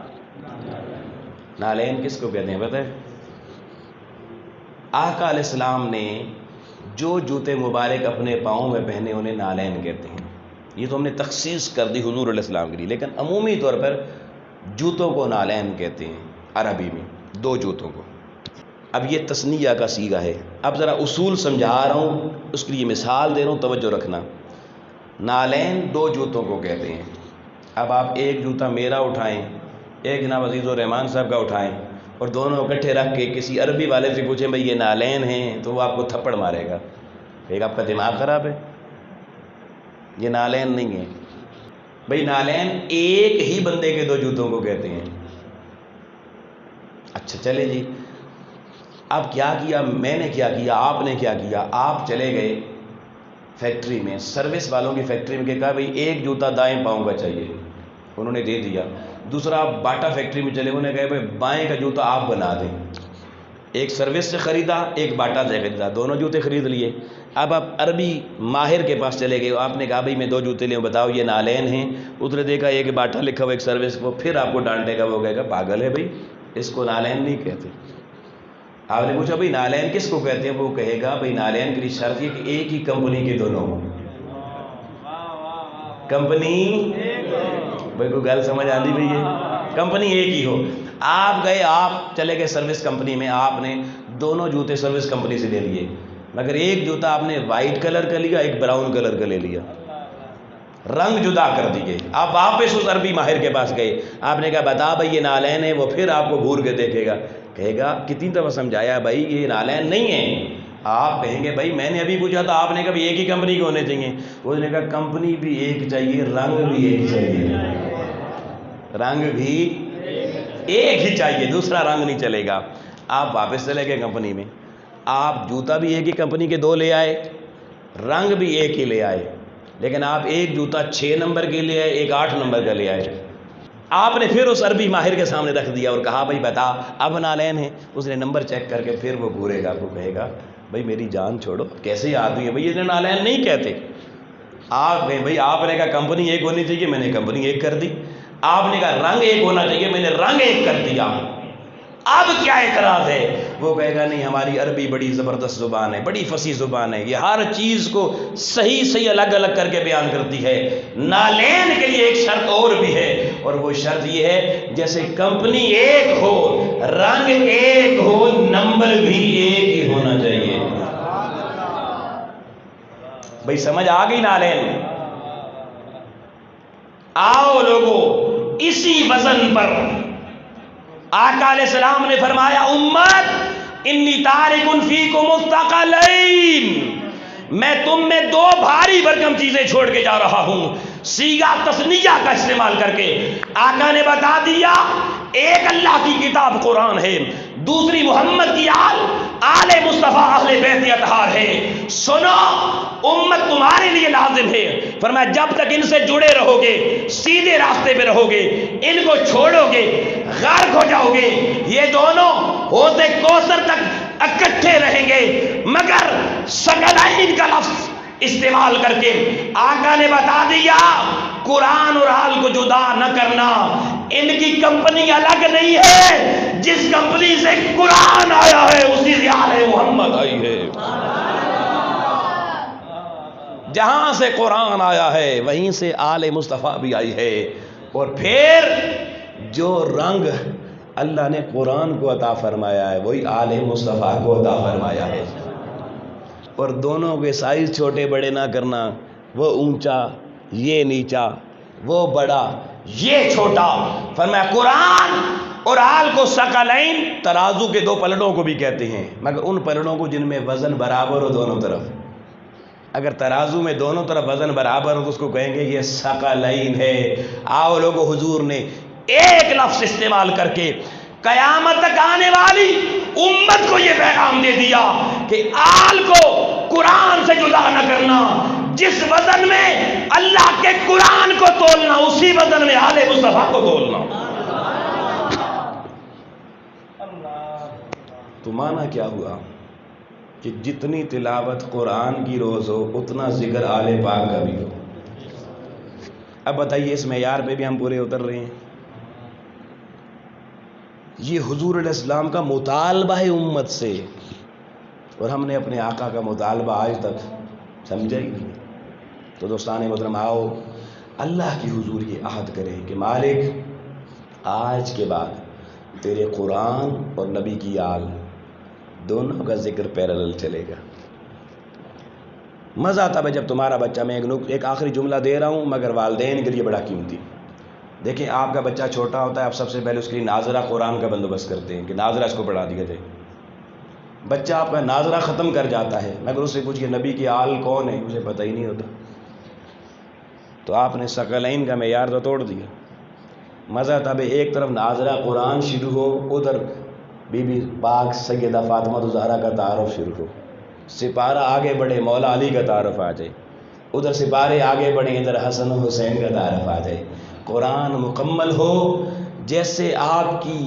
نالین کس کو کہتے ہیں پتہ ہے؟ آقا علیہ السلام نے جو جوتے مبارک اپنے پاؤں میں پہنے انہیں نالین کہتے ہیں۔ یہ تو ہم نے تخصیص کر دی حضور علیہ السلام کے لیے، لیکن عمومی طور پر جوتوں کو نالین کہتے ہیں عربی میں، دو جوتوں کو۔ اب یہ تثنیہ کا صیغہ ہے۔ اب ذرا اصول سمجھا رہا ہوں، اس کے لیے مثال دے رہا ہوں، توجہ رکھنا۔ نالین دو جوتوں کو کہتے ہیں۔ اب آپ ایک جوتا میرا اٹھائیں، ایک جناب عزیز الرحمان صاحب کا اٹھائیں، اور دونوں اکٹھے رکھ کے کسی عربی والے سے پوچھیں بھئی یہ نالین ہیں، تو وہ آپ کو تھپڑ مارے گا، ایک آپ کا دماغ خراب ہے، یہ نالین نہیں ہے۔ بھئی نالین ایک ہی بندے کے دو جوتوں کو کہتے ہیں۔ اچھا چلے جی، اب کیا کیا میں نے، کیا کیا آپ نے، کیا کیا آپ چلے گئے فیکٹری میں، سروس والوں کی فیکٹری میں، کہ کہا بھئی ایک جوتا دائیں پاؤں کا چاہیے، انہوں نے دے دیا۔ دوسرا آپ باٹا فیکٹری میں چلے، انہوں نے کہا بھئی بائیں کا جوتا آپ بنا دیں، ایک سروس سے خریدا، ایک باٹا سے خریدا، دونوں جوتے خرید لیے۔ اب آپ عربی ماہر کے پاس چلے گئے، آپ نے کہا بھئی میں دو جوتے لیں، بتاؤ یہ نالین ہیں، اس نے دیکھا ایک باٹا لکھا ہوا ایک سروس کو، پھر آپ کو ڈانٹے گا، وہ کہے گا پاگل ہے بھئی، اس کو نالین نہیں کہتے۔ آپ نے پوچھا بھئی نالین کس کو کہتے ہیں، وہ کہے گا بھئی نالین کے لیے شرط یہ کہ ایک ہی کمپنی کے دونوں ہوں، کمپنی، بھئی کوئی گل سمجھ آتی بھئی یہ کمپنی ایک ہی ہو۔ آپ گئے، آپ چلے گئے سروس کمپنی میں، آپ نے دونوں جوتے سروس کمپنی سے لے لیے، مگر ایک جوتا آپ نے وائٹ کلر کا لیا، ایک براؤن کلر کا لے لیا، رنگ جدا کر دیے۔ آپ واپس اس عربی ماہر کے پاس گئے، آپ نے کہا بتا بھائی یہ نالین ہے، وہ پھر آپ کو گھور کے دیکھے گا، کہے گا کتنی دفعہ سمجھایا بھائی یہ نالین نہیں ہے۔ آپ کہیں گے بھائی میں نے ابھی پوچھا تھا، آپ نے کہا ایک ہی کمپنی کے ہونے چاہیے۔ اس نے کہا کمپنی بھی ایک چاہیے، رنگ بھی ایک چاہیے، رنگ بھی ایک ہی چاہیے، دوسرا رنگ نہیں چلے گا۔ آپ واپس چلے گئے کمپنی میں، آپ جوتا بھی ایک ہی کمپنی کے 2 لے آئے، رنگ بھی ایک ہی لے آئے، لیکن آپ ایک جوتا 6 نمبر کے لے آئے، ایک 8 نمبر کا لے آئے۔ آپ نے پھر اس عربی ماہر کے سامنے رکھ دیا اور کہا بھائی بتا اب نالین ہے۔ اس نے نمبر چیک کر کے پھر وہ گھورے گا، آپ کو کہے گا بھائی میری جان چھوڑو، کیسے آدمی ہے بھائی، یہ نالین نہیں کہتے۔ آپ نے بھائی آپ نے کہا کمپنی ایک ہونی چاہیے، میں نے کمپنی ایک کر دی۔ آپ نے کہا رنگ ایک ہونا چاہیے، میں نے رنگ ایک کر دیا۔ اب کیا اعتراض ہے؟ وہ کہے گا نہیں ہماری عربی بڑی زبردست زبان ہے، بڑی فصیح زبان ہے، یہ ہر چیز کو صحیح الگ الگ کر کے بیان کرتی ہے۔ نالین کے لیے ایک شرط اور بھی ہے، اور وہ شرط یہ ہے جیسے کمپنی ایک ہو، رنگ ایک ہو، نمبر بھی ایک ہی ہونا چاہیے۔ بھائی سمجھ آ گئی نالین؟ آؤ لوگو اسی وزن پر آقا علیہ السلام نے فرمایا امت انی تارک فیکم الثقلین، میں تم میں 2 بھاری بھرکم چیزیں چھوڑ کے جا رہا ہوں۔ صیغہ تثنیہ کا استعمال کر کے آقا نے بتا دیا، ایک اللہ کی کتاب قرآن ہے، دوسری محمد کی آل مصطفیٰ اہل بیت اطہار ہے۔ سنو امت تمہارے لیے لازم ہے، فرمایا جب تک ان سے جڑے رہو گے، سیدھے راستے پہ رہو گے، ان کو چھوڑو گے غرق ہو جاؤ گے۔ یہ دونوں حوض کوثر تک اکٹھے رہیں گے، مگر ثقلین کا لفظ استعمال کر کے آقا نے بتا دیا قرآن اور آل کو جدا نہ کرنا، ان کی کمپنی الگ نہیں ہے، جس کمپنی سے قرآن آیا ہے اسی سے آل محمد آئی ہے۔ جہاں سے قرآن آیا ہے وہیں سے آل مصطفیٰ بھی آئی ہے۔ اور پھر جو رنگ اللہ نے قرآن کو عطا فرمایا ہے وہی آل مصطفیٰ کو عطا فرمایا ہے۔ اور دونوں کے سائز چھوٹے بڑے نہ کرنا، وہ اونچا یہ نیچا، وہ بڑا یہ چھوٹا۔ فرمایا قرآن اور آل کو ثقلین، ترازو کے 2 پلڑوں کو بھی کہتے ہیں، مگر ان پلڑوں کو جن میں وزن برابر ہو دونوں طرف۔ اگر ترازو میں دونوں طرف وزن برابر ہو تو اس کو کہیں گے یہ ثقلین ہے۔ آؤ لوگو حضور نے ایک لفظ استعمال کر کے قیامت تک آنے والی امت کو یہ پیغام دے دیا کہ آل کو قرآن سے جدا نہ کرنا، جس وزن میں اللہ کے قرآن کو تولنا اسی وزن میں آل مصطفیٰ کو تولنا۔ تو معنی کیا ہوا کہ جتنی تلاوت قرآن کی روز ہو اتنا ذکر آل پاک کا بھی ہو۔ اب بتائیے اس معیار پہ بھی ہم پورے اتر رہے ہیں؟ یہ حضور علیہ السلام کا مطالبہ ہے امت سے، اور ہم نے اپنے آقا کا مطالبہ آج تک سمجھا ہی نہیں۔ تو دوستان محترم آؤ اللہ کی حضور یہ عہد کریں کہ مالک آج کے بعد تیرے قرآن اور نبی کی آل دونوں کا ذکر پیرالل چلے گا۔ مزہ آتا ہے جب تمہارا بچہ، میں ایک آخری جملہ دے رہا ہوں مگر والدین کے لیے بڑا قیمتی۔ دیکھیں آپ کا بچہ چھوٹا ہوتا ہے، آپ سب سے پہلے اس کے لیے ناظرہ قرآن کا بندوبست کرتے ہیں کہ ناظرہ اس کو پڑھا دیا جائے۔ بچہ آپ کا ناظرہ ختم کر جاتا ہے، مگر اس سے پوچھ کے نبی کی آل کون ہے اسے پتہ ہی نہیں ہوتا۔ تو آپ نے ثقلین کا معیار تو توڑ دیا۔ مزہ تب ایک طرف ناظرہ قرآن شروع ہو، ادھر بی بی پاک سیدہ فاطمہ زہرا کا تعارف شروع ہو، سپارہ آگے بڑھے مولا علی کا تعارف آ جائے، ادھر سپارے آگے بڑھیں ادھر حسن و حسین کا تعارف آ جائے۔ قرآن مکمل ہو، جیسے آپ کی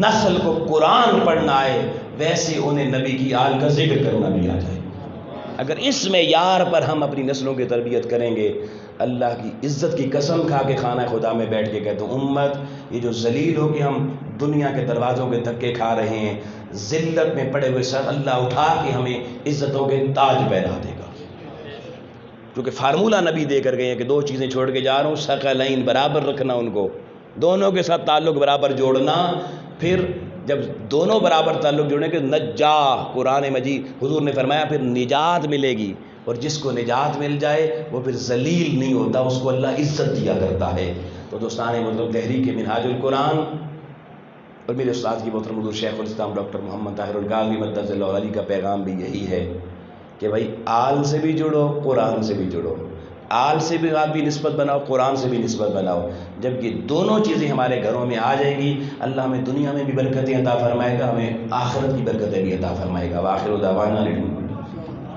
نسل کو قرآن پڑھنا ہے ویسے انہیں نبی کی آل کا ذکر کرنا بھی آ جائے۔ اگر اس معیار پر ہم اپنی نسلوں کی تربیت کریں گے، اللہ کی عزت کی قسم کھا کے خانہ خدا میں بیٹھ کے کہتا ہوں امت یہ جو ذلیل ہو کہ ہم دنیا کے دروازوں کے دھکے کھا رہے ہیں، ذلت میں پڑے ہوئے سر اللہ اٹھا کے ہمیں عزتوں کے تاج پہنا دے گا۔ کیونکہ فارمولہ نبی دے کر گئے ہیں کہ 2 چیزیں چھوڑ کے جا رہا ہوں، ثقلین برابر رکھنا، ان کو دونوں کے ساتھ تعلق برابر جوڑنا، پھر جب دونوں برابر تعلق جڑیں کہ نجا قرآن مجید حضور نے فرمایا پھر نجات ملے گی، اور جس کو نجات مل جائے وہ پھر ذلیل نہیں ہوتا، اس کو اللہ عزت دیا کرتا ہے۔ تو دوستان محترم، تحریک منہاج القرآن اور میرے استاد کی محترم حضور شیخ الاسلام ڈاکٹر محمد طاہر الغازی مدثر اللہ علیہ کا پیغام بھی یہی ہے کہ بھائی آل سے بھی جڑو، قرآن سے بھی جڑو، آل سے بھی آپ بھی نسبت بناؤ، قرآن سے بھی نسبت بناؤ۔ جب یہ دونوں چیزیں ہمارے گھروں میں آ جائیں گی، اللہ ہمیں دنیا میں بھی برکتیں عطا فرمائے گا، ہمیں آخرت کی برکتیں بھی عطا فرمائے گا۔ وآخر دعوانا